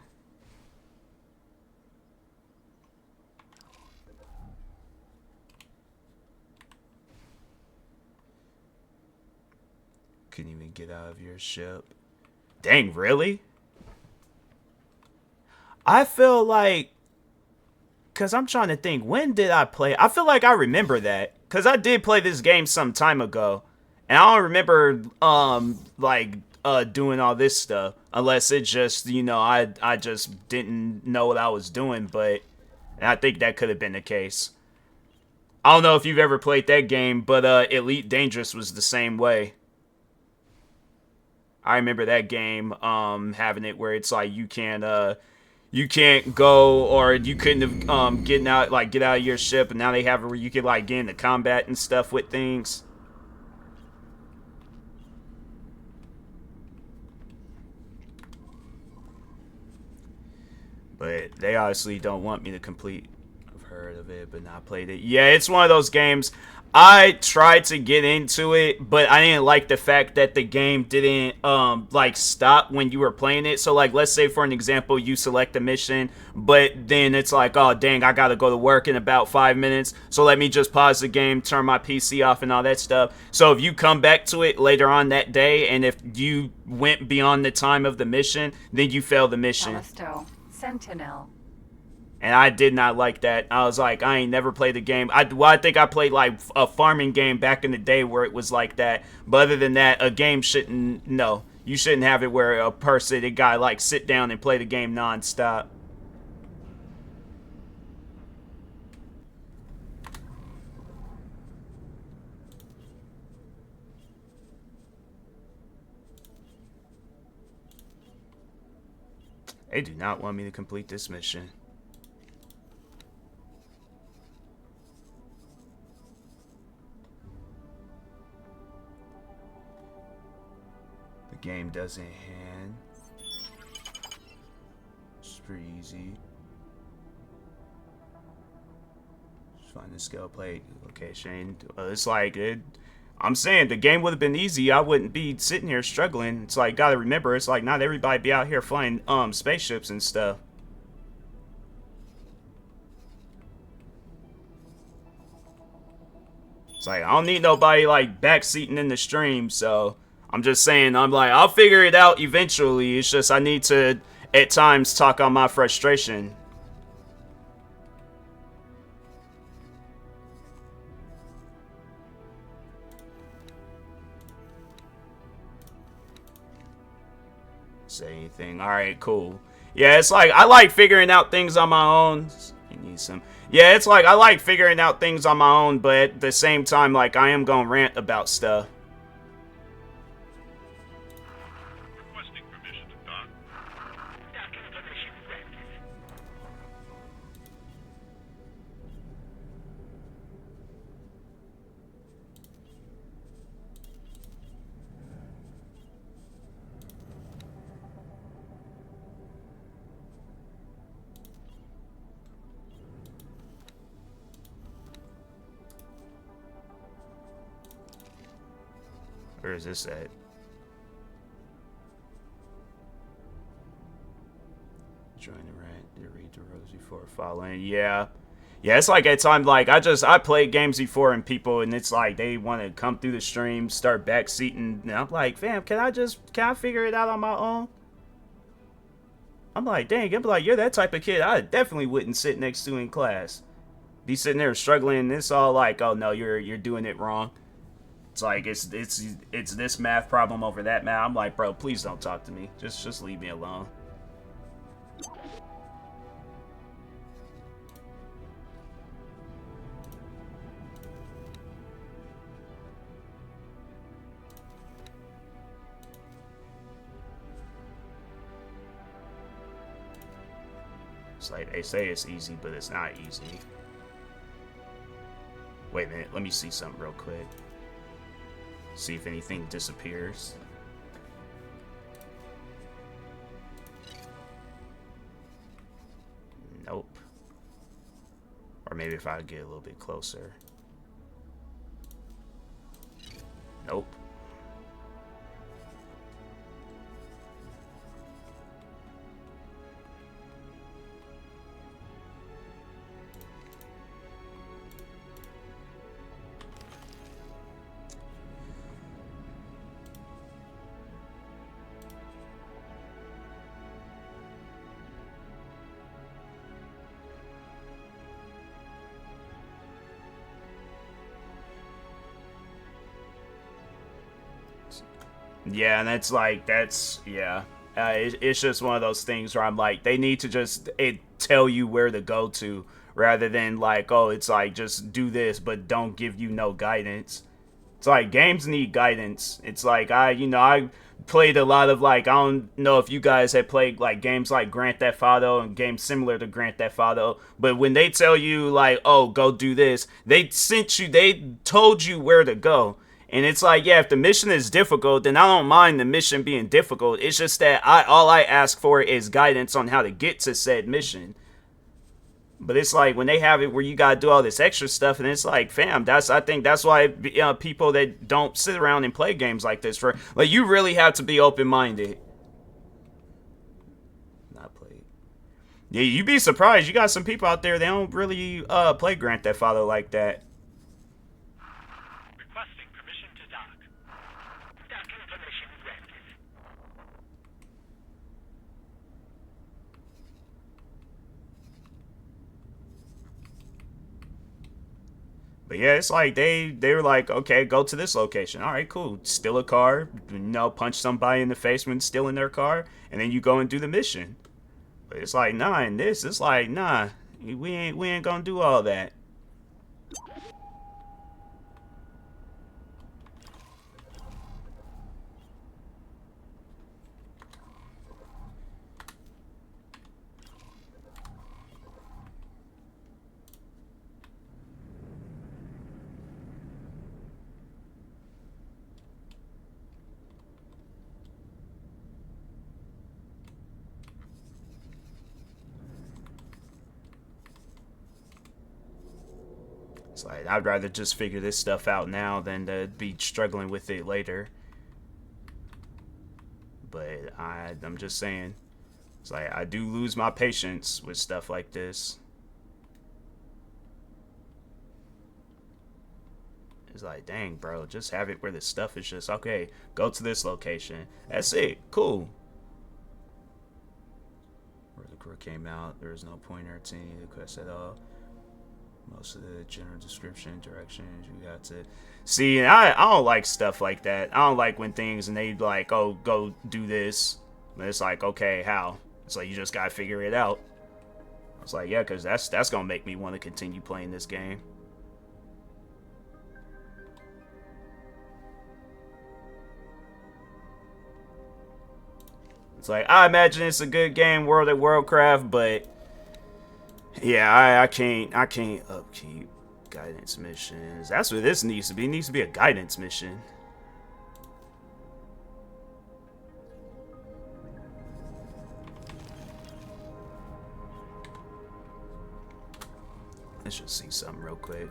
Couldn't even get out of your ship. Dang, really? I feel like, because I'm trying to think, when did I play? I feel like I remember that, because I did play this game some time ago, and I don't remember, doing all this stuff, unless it just, you know, I just didn't know what I was doing, but I think that could have been the case. I don't know if you've ever played that game, but Elite Dangerous was the same way. I remember that game, having it where it's like you can't go, or you couldn't have get out of your ship, and now they have it where you can like get into combat and stuff with things. But they obviously don't want me to complete. I've heard of it, but not played it. Yeah, it's one of those games. I tried to get into it, but I didn't like the fact that the game didn't stop when you were playing it. So like, let's say for an example, you select a mission, but then it's like, oh dang, I gotta go to work in about 5 minutes, so let me just pause the game, turn my PC off and all that stuff. So if you come back to it later on that day, and if you went beyond the time of the mission, then you failed the mission. Callisto, Sentinel. And I did not like that. I was like, I ain't never played the game. I think I played like a farming game back in the day where it was like that. But other than that, a game shouldn't, no. You shouldn't have it where a guy like sit down and play the game nonstop. They do not want me to complete this mission. Game doesn't hand. It's pretty easy. It's find the skill play location. It's like I'm saying the game would have been easy. I wouldn't be sitting here struggling. It's like gotta remember, it's like not everybody be out here flying spaceships and stuff. It's like I don't need nobody like backseating in the stream, so I'm just saying I'm like I'll figure it out eventually. It's just I need to at times talk on my frustration. Say anything. Alright, cool. Yeah, it's like I like figuring out things on my own. You need some. Yeah, it's like I like figuring out things on my own, but at the same time, like I am gonna rant about stuff. Requesting permission to dock. Docking permission granted. Where is this at? Join the rant. Read the rows before following. Yeah. Yeah, it's like at times like I played games before and people and it's like they want to come through the stream, start backseating, and I'm like, fam, can I figure it out on my own? I'm like, dang, I'm like, you're that type of kid I definitely wouldn't sit next to in class. Be sitting there struggling and it's all like, oh no, you're doing it wrong. It's like it's this math problem over that math. I'm like, bro, please don't talk to me. Just leave me alone. It's like they say it's easy, but it's not easy. Wait a minute, let me see something real quick. See if anything disappears. Nope. Or maybe if I get a little bit closer. Nope. Yeah, and that's like, yeah. It's just one of those things where I'm like, they need to just tell you where to go to, rather than like, oh, it's like, just do this, but don't give you no guidance. It's like, games need guidance. It's like, I played a lot of, like, I don't know if you guys have played, like, games like Grand Theft Auto and games similar to Grand Theft Auto, but when they tell you, like, oh, go do this, they told you where to go. And it's like, yeah, if the mission is difficult, then I don't mind the mission being difficult. It's just that all I ask for is guidance on how to get to said mission. But it's like when they have it where you gotta do all this extra stuff, and it's like, fam, I think that's why people that don't sit around and play games like this you really have to be open-minded. Not played. Yeah, you'd be surprised. You got some people out there, they don't really play Grand Theft Auto like that. But yeah, it's like they were like, okay, go to this location. All right, cool. Steal a car, punch somebody in the face when stealing their car, and then you go and do the mission. But it's like, nah, in this, it's like, nah, we ain't gonna do all that. It's like, I'd rather just figure this stuff out now than to be struggling with it later. But I'm just saying, it's like, I do lose my patience with stuff like this. It's like, dang, bro, just have it where the stuff is just, okay, go to this location. That's it. Cool. Where the crew came out, there was no pointer to any of the quests at all. Most of the general description, directions, you got to see. I don't like stuff like that. I don't like when things and they like, oh, go do this. And it's like, okay, how? It's like, you just gotta figure it out. It's like, yeah, because that's gonna make me want to continue playing this game. It's like, I imagine it's a good game, World at Worldcraft, but yeah, I can't upkeep guidance missions. That's what this needs to be. It needs to be a guidance mission. Let's just see something real quick.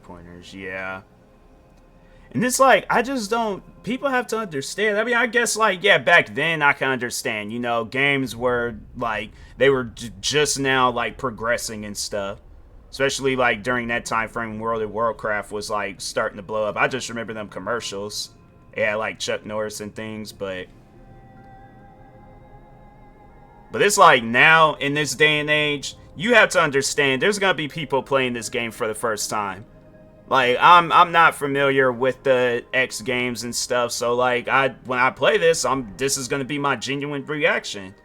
Pointers, yeah. And it's like, I just don't, people have to understand. I mean, I guess, like, yeah, back then I can understand, you know, games were like, they were just now like progressing and stuff, especially like during that time frame. World of Warcraft was like starting to blow up. I just remember them commercials, yeah, like Chuck Norris and things. But it's like, now in this day and age, you have to understand there's gonna be people playing this game for the first time. Like, I'm not familiar with the X games and stuff, so like, when I play this, this is gonna be my genuine reaction.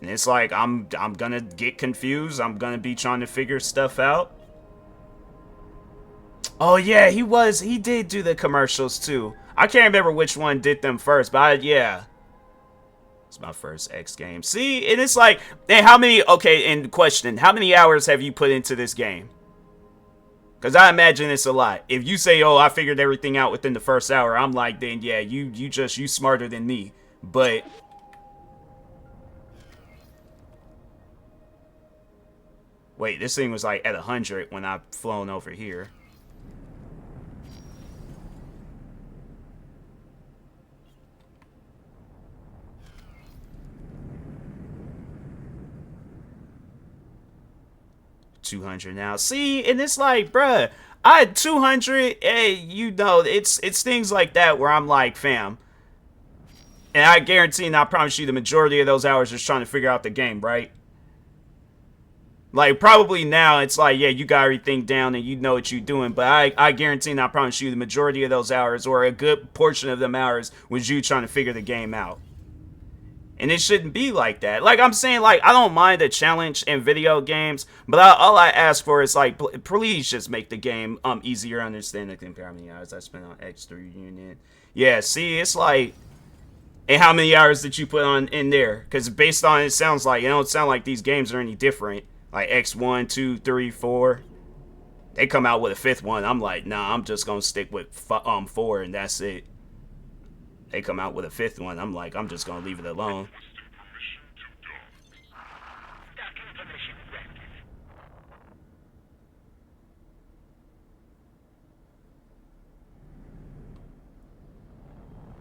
And it's like, I'm gonna get confused. I'm gonna be trying to figure stuff out. Oh yeah, he did do the commercials too. I can't remember which one did them first, but yeah. It's my first X game. See, and it's like, hey, how many hours have you put into this game? Because I imagine it's a lot. If you say, oh, I figured everything out within the first hour, I'm like, then yeah, you smarter than me. But wait, this thing was like at 100 when I've flown over here. $200 now. See, and it's like, bruh, I had 200. Hey, you know, it's things like that where I'm like, fam. And I guarantee and I promise you the majority of those hours is trying to figure out the game, right? Like, probably now it's like, yeah, you got everything down and you know what you're doing. But I guarantee and I promise you the majority of those hours, or a good portion of them hours, was you trying to figure the game out. And it shouldn't be like that. Like, I'm saying, like, I don't mind the challenge in video games, but all I ask for is, like, please just make the game easier to understand. I think how many hours I spent on X3 Union. Yeah, see, it's like, and how many hours did you put on in there? Because based on it, sounds like, it don't sound like these games are any different. Like X1, 2, 3, 4. They come out with a 5th one. I'm like, nah, I'm just gonna stick with 4 and that's it. They come out with a 5th one. I'm like, I'm just gonna leave it alone.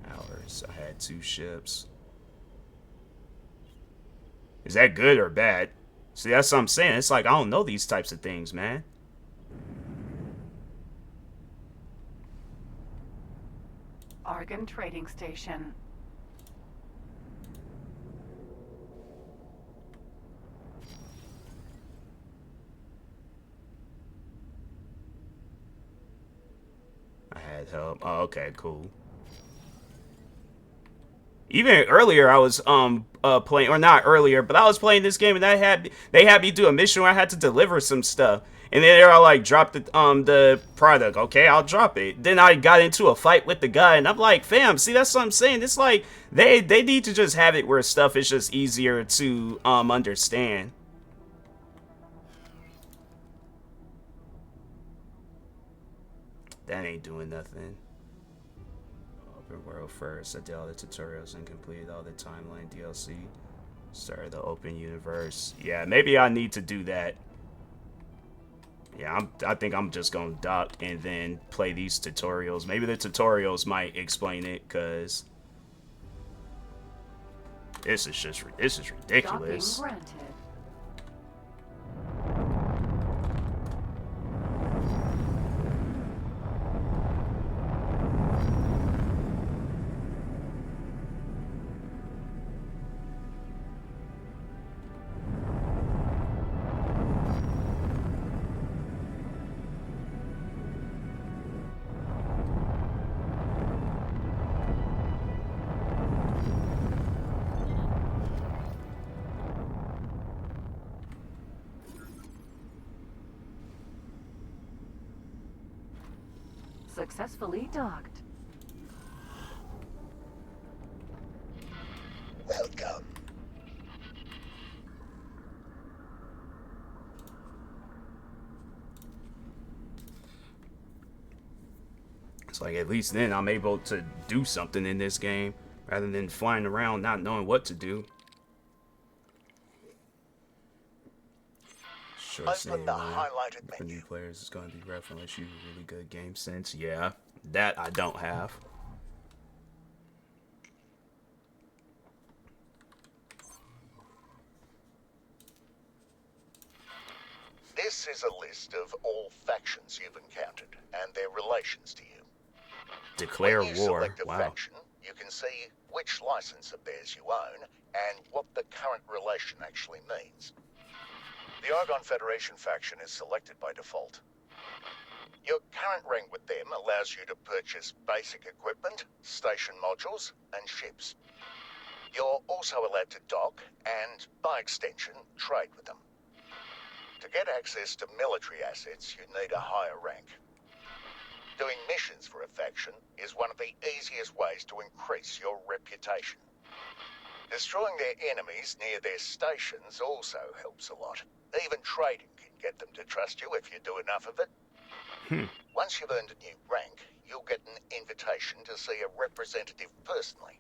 Hours. I had 2 ships. Is that good or bad? See, that's what I'm saying. It's like, I don't know these types of things, man. Argon Trading Station. I had help. Oh, okay, cool. Even earlier, I was playing, or not earlier, but I was playing this game, and they had me do a mission where I had to deliver some stuff, and then they're all like, drop the product. Okay, I'll drop it. Then I got into a fight with the guy, and I'm like, fam, see, that's what I'm saying. It's like they need to just have it where stuff is just easier to understand. That ain't doing nothing. Open world first. I did all the tutorials and completed all the timeline DLC. Started the open universe. Yeah, maybe I need to do that. Yeah, I think I'm just gonna dock and then play these tutorials. Maybe the tutorials might explain it, cause this is ridiculous. Docking granted. Successfully docked. Welcome. It's like at least then I'm able to do something in this game rather than flying around not knowing what to do. Open the highlighted for menu. new players is going to be rough unless you have really good game sense. Yeah, that I don't have. This is a list of all factions you've encountered and their relations to you. Declare when you war. select a Wow. faction, you can see which license of theirs you own and what the current relation actually means. The Argon Federation faction is selected by default. Your current rank with them allows you to purchase basic equipment, station modules, and ships. You're also allowed to dock and, by extension, trade with them. To get access to military assets, you need a higher rank. Doing missions for a faction is one of the easiest ways to increase your reputation. Destroying their enemies near their stations also helps a lot. Even trading can get them to trust you if you do enough of it. Once you've earned a new rank, you'll get an invitation to see a representative personally.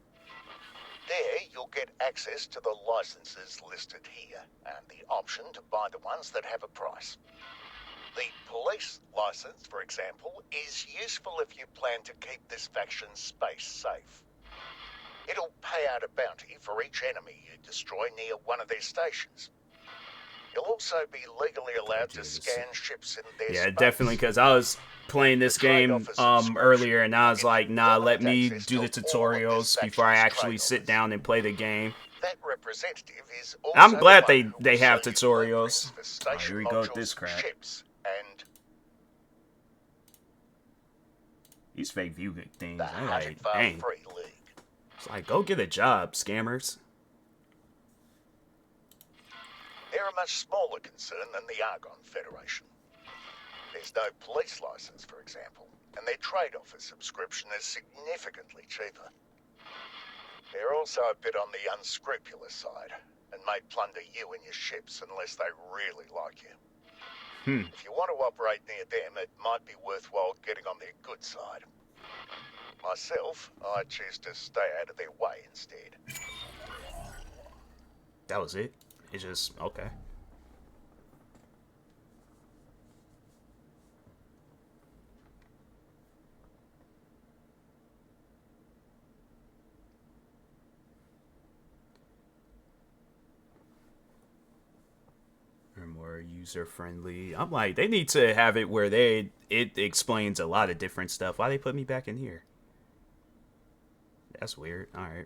There, you'll get access to the licenses listed here, and the option to buy the ones that have a price. The police license, for example, is useful if you plan to keep this faction's space safe. It'll pay out a bounty for each enemy you destroy near one of their stations. You'll also be legally allowed to scan ships in their Yeah, space. definitely, because I was playing this game earlier, and I was like, nah, let me do the tutorials before I actually sit down and play the game. That representative is also I'm glad the one who they will have sell you tutorials. blueprints for Oh, station here we go with modules, this crap. ships, and These fake view things. the I'm like, Hatchetfire dang. Free League. It's like, go get a job, scammers. They're a much smaller concern than the Argon Federation. There's no police license, for example, and their trade-off for subscription is significantly cheaper. They're also a bit on the unscrupulous side, and may plunder you and your ships unless they really like you. If you want to operate near them, it might be worthwhile getting on their good side. Myself, I choose to stay out of their way instead. That was it. It's just, okay. Or more user-friendly. I'm like, they need to have it where it explains a lot of different stuff. Why they put me back in here? That's weird. All right.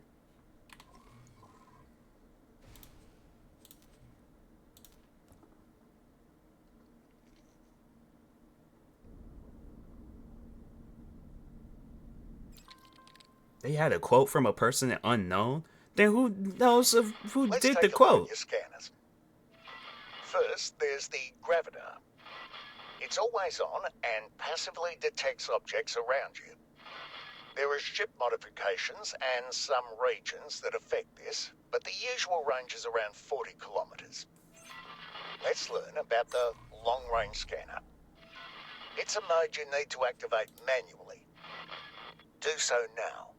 They had a quote from a person unknown. Then who knows of who Let's did take the a look at quote? your scanners. First, there's the gravitar. It's always on and passively detects objects around you. There are ship modifications and some regions that affect this, but the usual range is around 40 kilometers. Let's learn about the long-range scanner. It's a mode you need to activate manually. Do so now.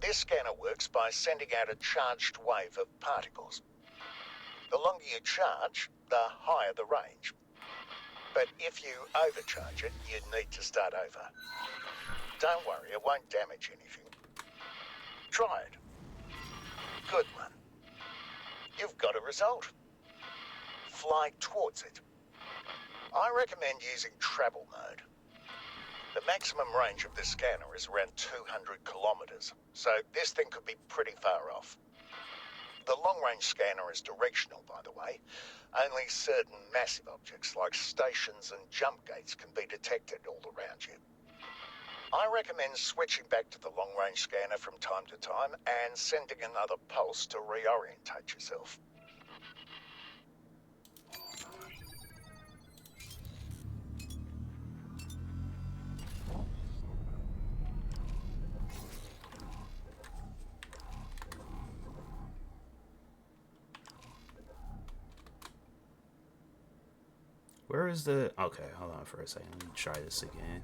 This scanner works by sending out a charged wave of particles. The longer you charge, the higher the range. But if you overcharge it, you'd need to start over. Don't worry, it won't damage anything. Try it. Good one. You've got a result. Fly towards it. I recommend using travel mode. The maximum range of this scanner is around 200 kilometers, so this thing could be pretty far off. The long-range scanner is directional, by the way. Only certain massive objects like stations and jump gates can be detected all around you. I recommend switching back to the long-range scanner from time to time and sending another pulse to reorientate yourself. Where is the... Okay, hold on for a second. Let me try this again.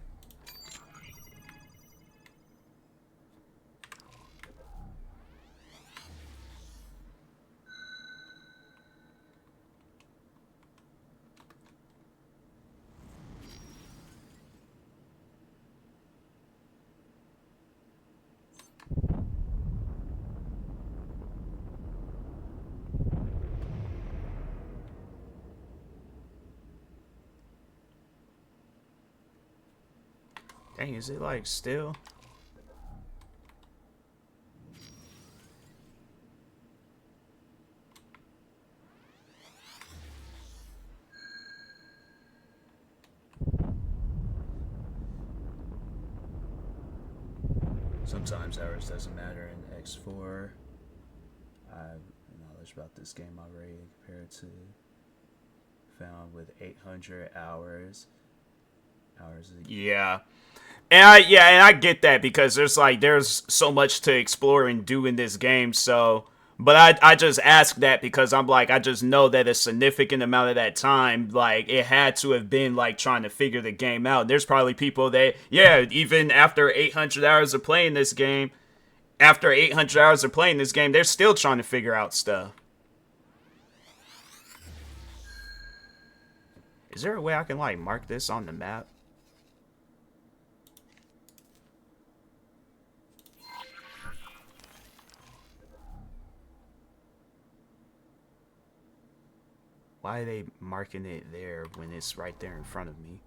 Dang, is it like still? Sometimes hours doesn't matter in X4. I have knowledge about this game already compared to found with 800 hours. Yeah. And I get that because there's so much to explore and do in this game. So, but I just ask that because I'm like, I just know that a significant amount of that time, like, it had to have been like trying to figure the game out. There's probably people that, yeah, even after 800 hours of playing this game, they're still trying to figure out stuff. Is there a way I can like mark this on the map? Why are they marking it there when it's right there in front of me?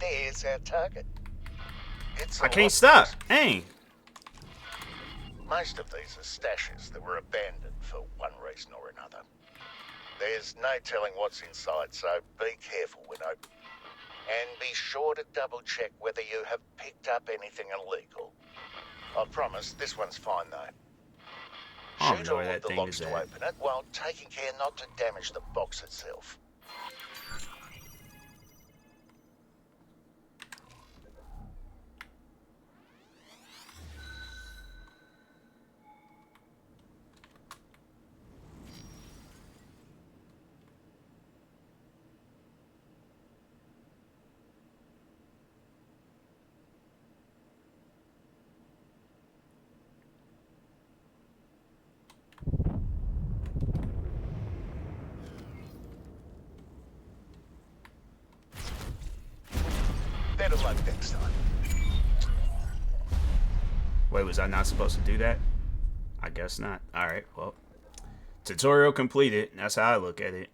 There's our target. I can't stop. Dang. Most of these are stashes that were abandoned for one reason or another. There's no telling what's inside, so be careful when opening. And be sure to double check whether you have picked up anything illegal. I promise this one's fine though. I don't Shoot know all where of that the thing locks is to at. open it while taking care not to damage the box itself. next time. Wait, was I not supposed to do that? I guess not. Alright, well. Tutorial completed. That's how I look at it.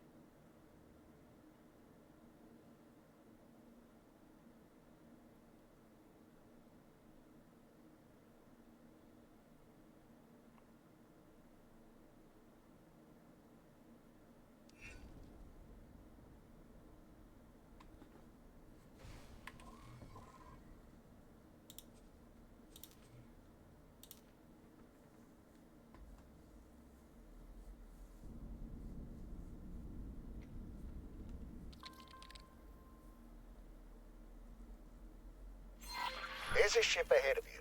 There's a ship ahead of you.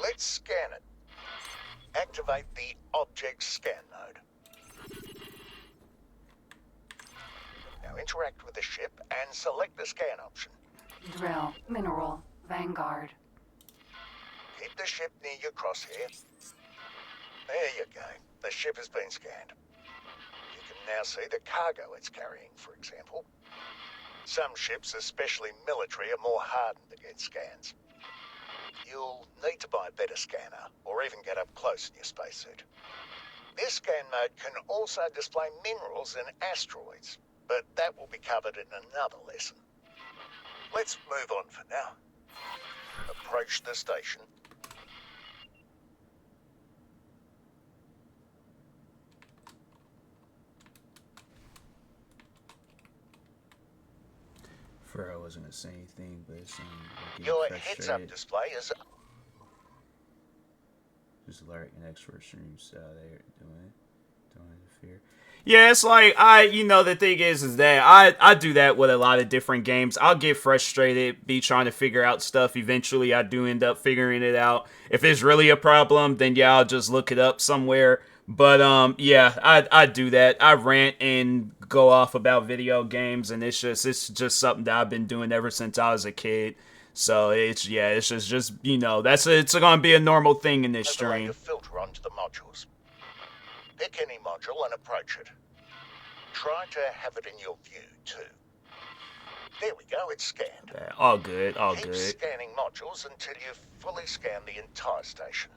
Let's scan it. Activate the object scan mode. Now interact with the ship and select the scan option. Drill, mineral, Vanguard. Keep the ship near your crosshair. There you go. The ship has been scanned. You can now see the cargo it's carrying, for example. Some ships, especially military, are more hardened against scans. You'll need to buy a better scanner, or even get up close in your spacesuit. This scan mode can also display minerals and asteroids, but that will be covered in another lesson. Let's move on for now. Approach the station. I wasn't gonna say anything, but it's your heads-up display is... Just alert and expert streams they're don't interfere. Yeah, it's like the thing is that I do that with a lot of different games. I'll get frustrated, be trying to figure out stuff. Eventually I do end up figuring it out. If it's really a problem, then yeah, I'll just look it up somewhere. But yeah, I do that. I rant and go off about video games, and it's just something that I've been doing ever since I was a kid. So it's just it's gonna be a normal thing in this stream. Overlay the filter onto the modules. Pick any module and approach it. Try to have it in your view too. There we go, it's scanned. Yeah, all good, all Keep good. scanning modules until you've fully scanned the entire station.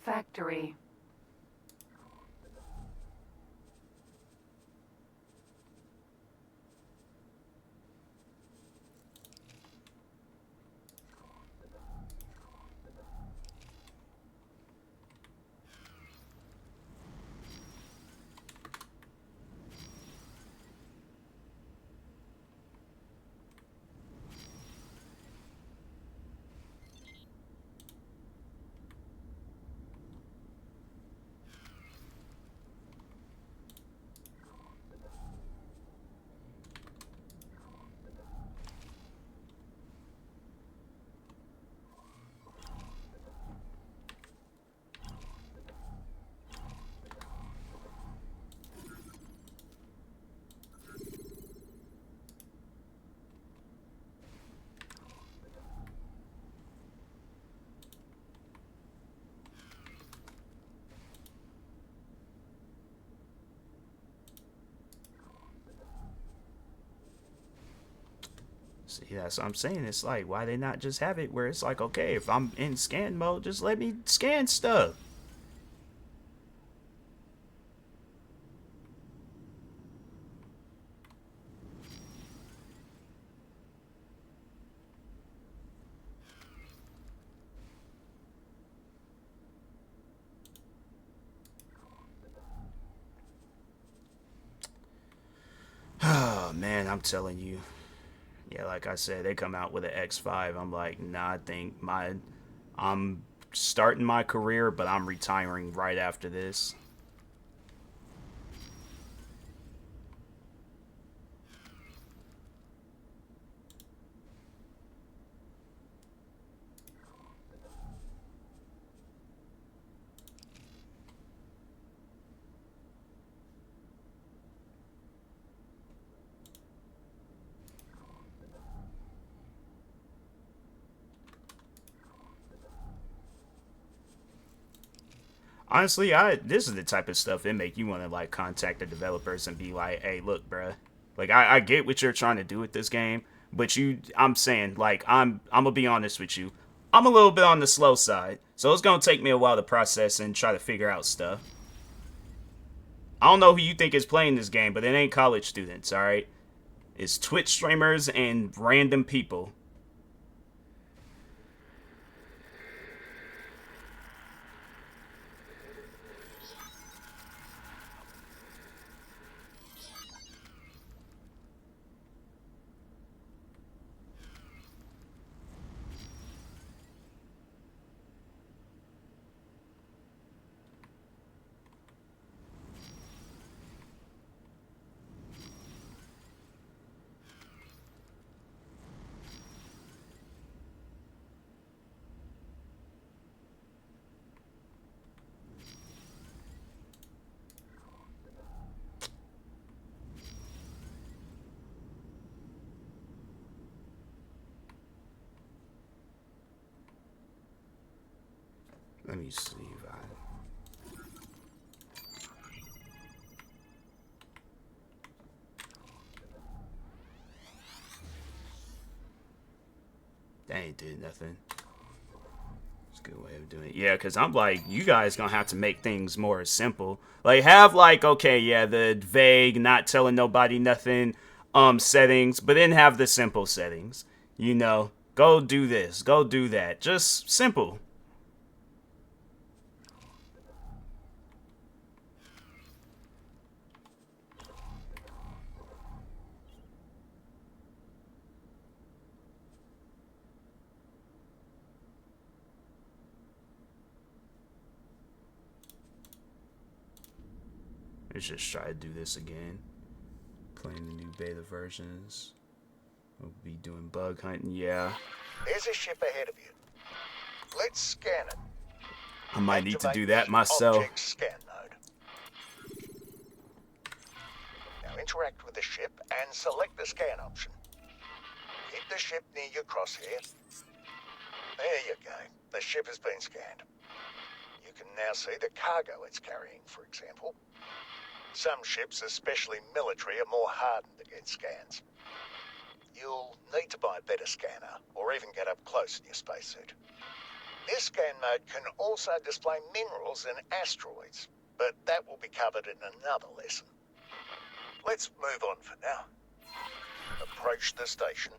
Factory. See, that's what I'm saying. It's like, why they not just have it where it's like, okay, if I'm in scan mode, just let me scan stuff. Oh, man, I'm telling you. Yeah, like I said, they come out with an X5. I'm like, nah, I think I'm starting my career, but I'm retiring right after this. Honestly, this is the type of stuff that make you want to like contact the developers and be like, hey, look, bruh, Like, I get what you're trying to do with this game, but I'm saying, like, I'm gonna be honest with you. I'm a little bit on the slow side, so it's gonna take me a while to process and try to figure out stuff. I don't know who you think is playing this game, but it ain't college students, alright? It's Twitch streamers and random people. Let me see if I... That ain't did nothing. It's a good way of doing it. Yeah, because I'm like, you guys gonna have to make things more simple. Like, have like, okay, yeah, the vague, not telling nobody nothing settings, but then have the simple settings. You know, go do this, go do that. Just simple. Let's just try to do this again. Playing the new beta versions. We'll be doing bug hunting, yeah. There's a ship ahead of you. Let's scan it. I might need to do that myself. Object scan mode. Now interact with the ship and select the scan option. Keep the ship near your crosshair. There you go. The ship has been scanned. You can now see the cargo it's carrying, for example. Some ships, especially military, are more hardened against scans. You'll need to buy a better scanner, or even get up close in your spacesuit. This scan mode can also display minerals and asteroids, but that will be covered in another lesson. Let's move on for now. Approach the station.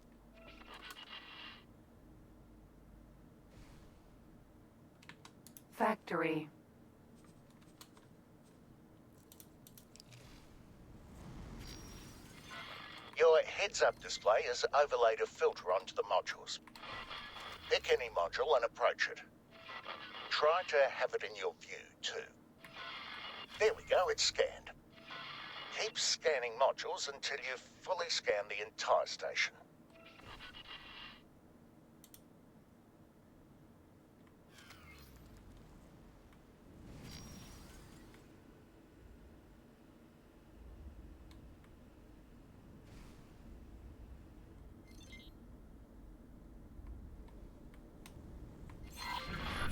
Factory. Your heads-up display has overlaid a filter onto the modules. Pick any module and approach it. Try to have it in your view, too. There we go, it's scanned. Keep scanning modules until you've fully scanned the entire station.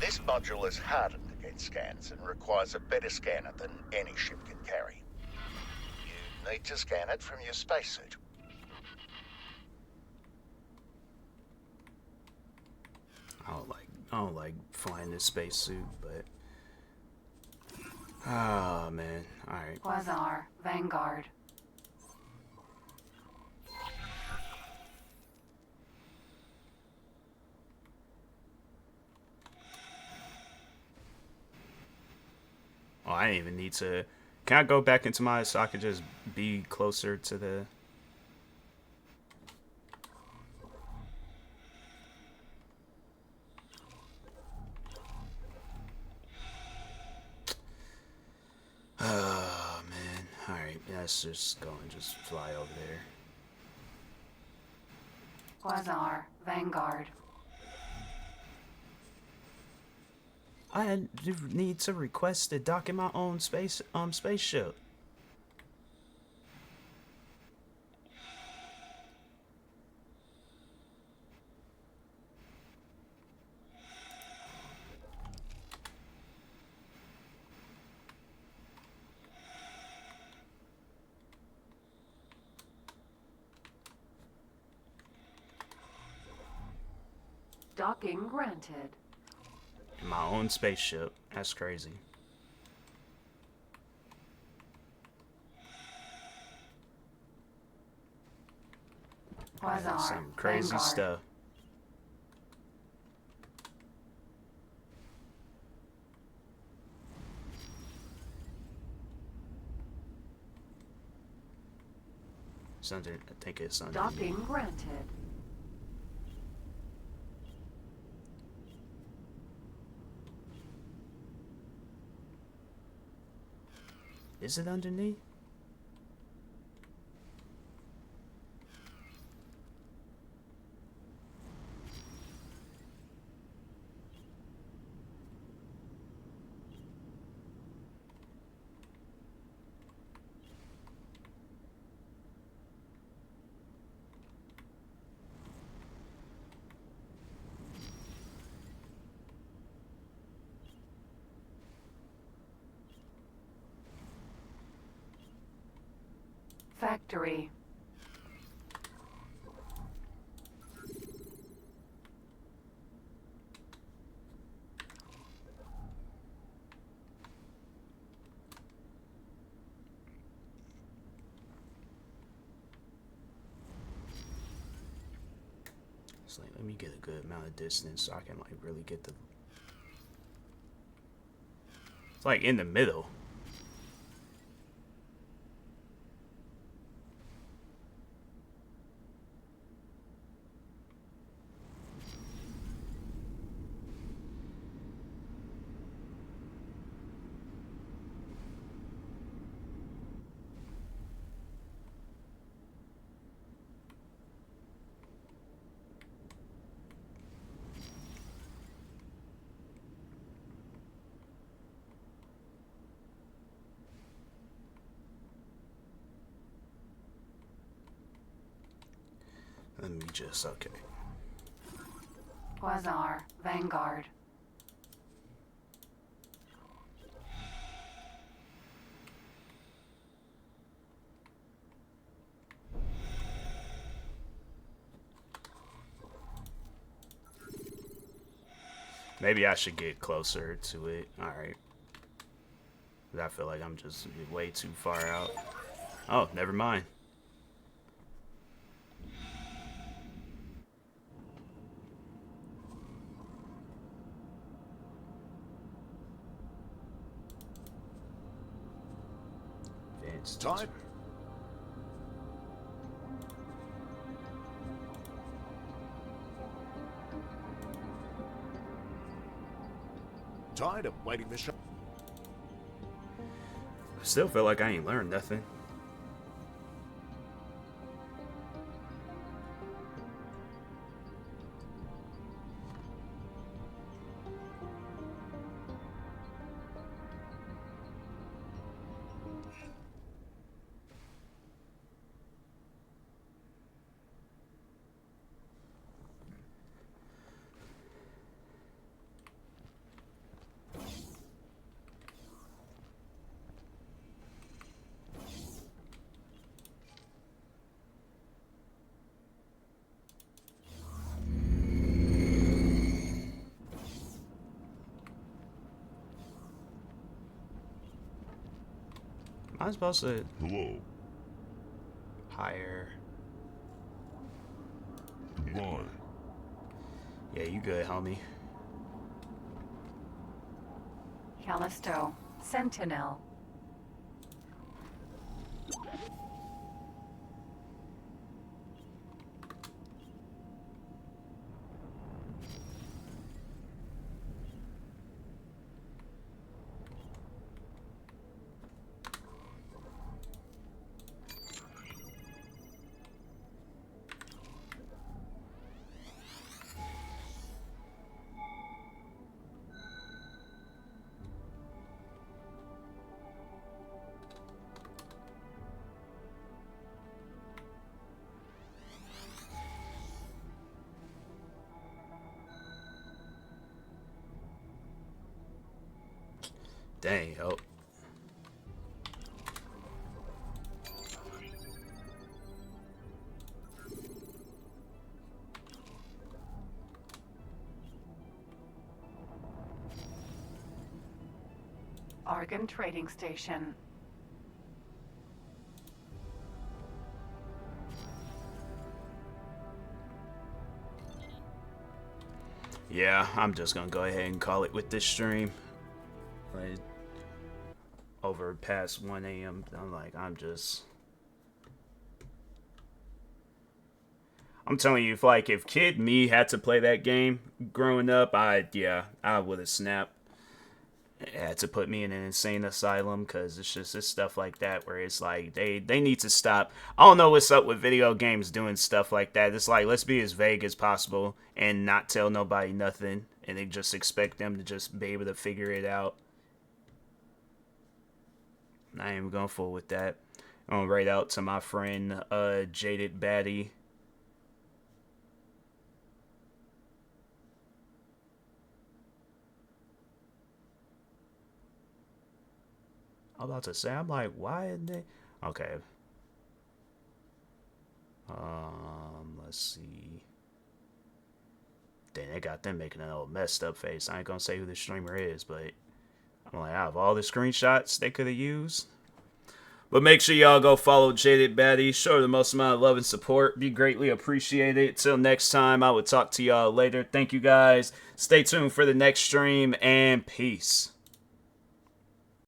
This module is hardened against scans and requires a better scanner than any ship can carry. You need to scan it from your spacesuit. I don't like flying this spacesuit, but oh man, all right. Quasar, Vanguard. Oh, I didn't even need to. Can I go back into my so I could just be closer to the... Oh, man. Alright, let's just go and just fly over there. Quasar, Vanguard. I need to request to dock in my own spaceship. Docking granted. In my own spaceship. That's crazy. Quasar, Some crazy Vanguard. stuff. It's under, I think it's under. Docking granted. Is it underneath? Factory. It's like, let me get a good amount of distance so I can like really get the. It's like in the middle. Let me just, okay. Quasar, Vanguard. Maybe I should get closer to it. Alright. I feel like I'm just way too far out. Oh, never mind. Time. Tired of waiting this show. I still feel like I ain't learned nothing. Am I supposed to Hello. hire? Goodbye. Yeah, you good, homie. Callisto, Sentinel. Dang, oh. Argon Trading Station. Yeah, I'm just gonna go ahead and call it with this stream. Like, over past 1 a.m. I'm telling you, if kid me had to play that game growing up, I would have snapped. It had to put me in an insane asylum, because it's stuff like that where it's like they need to stop. I don't know what's up with video games doing stuff like that. It's like, let's be as vague as possible and not tell nobody nothing, and they just expect them to just be able to figure it out. I ain't even gonna fool with that. I'm gonna write out to my friend Jaded Baddie. I'm about to say, I'm like, why did they? Okay. Let's see. Then they got them making an old messed up face. I ain't gonna say who the streamer is, but I'm like, out of all the screenshots they could have used. But make sure y'all go follow Jaded Baddie. Show her the most amount of love and support. Be greatly appreciated. Till next time, I will talk to y'all later. Thank you guys. Stay tuned for the next stream, and peace.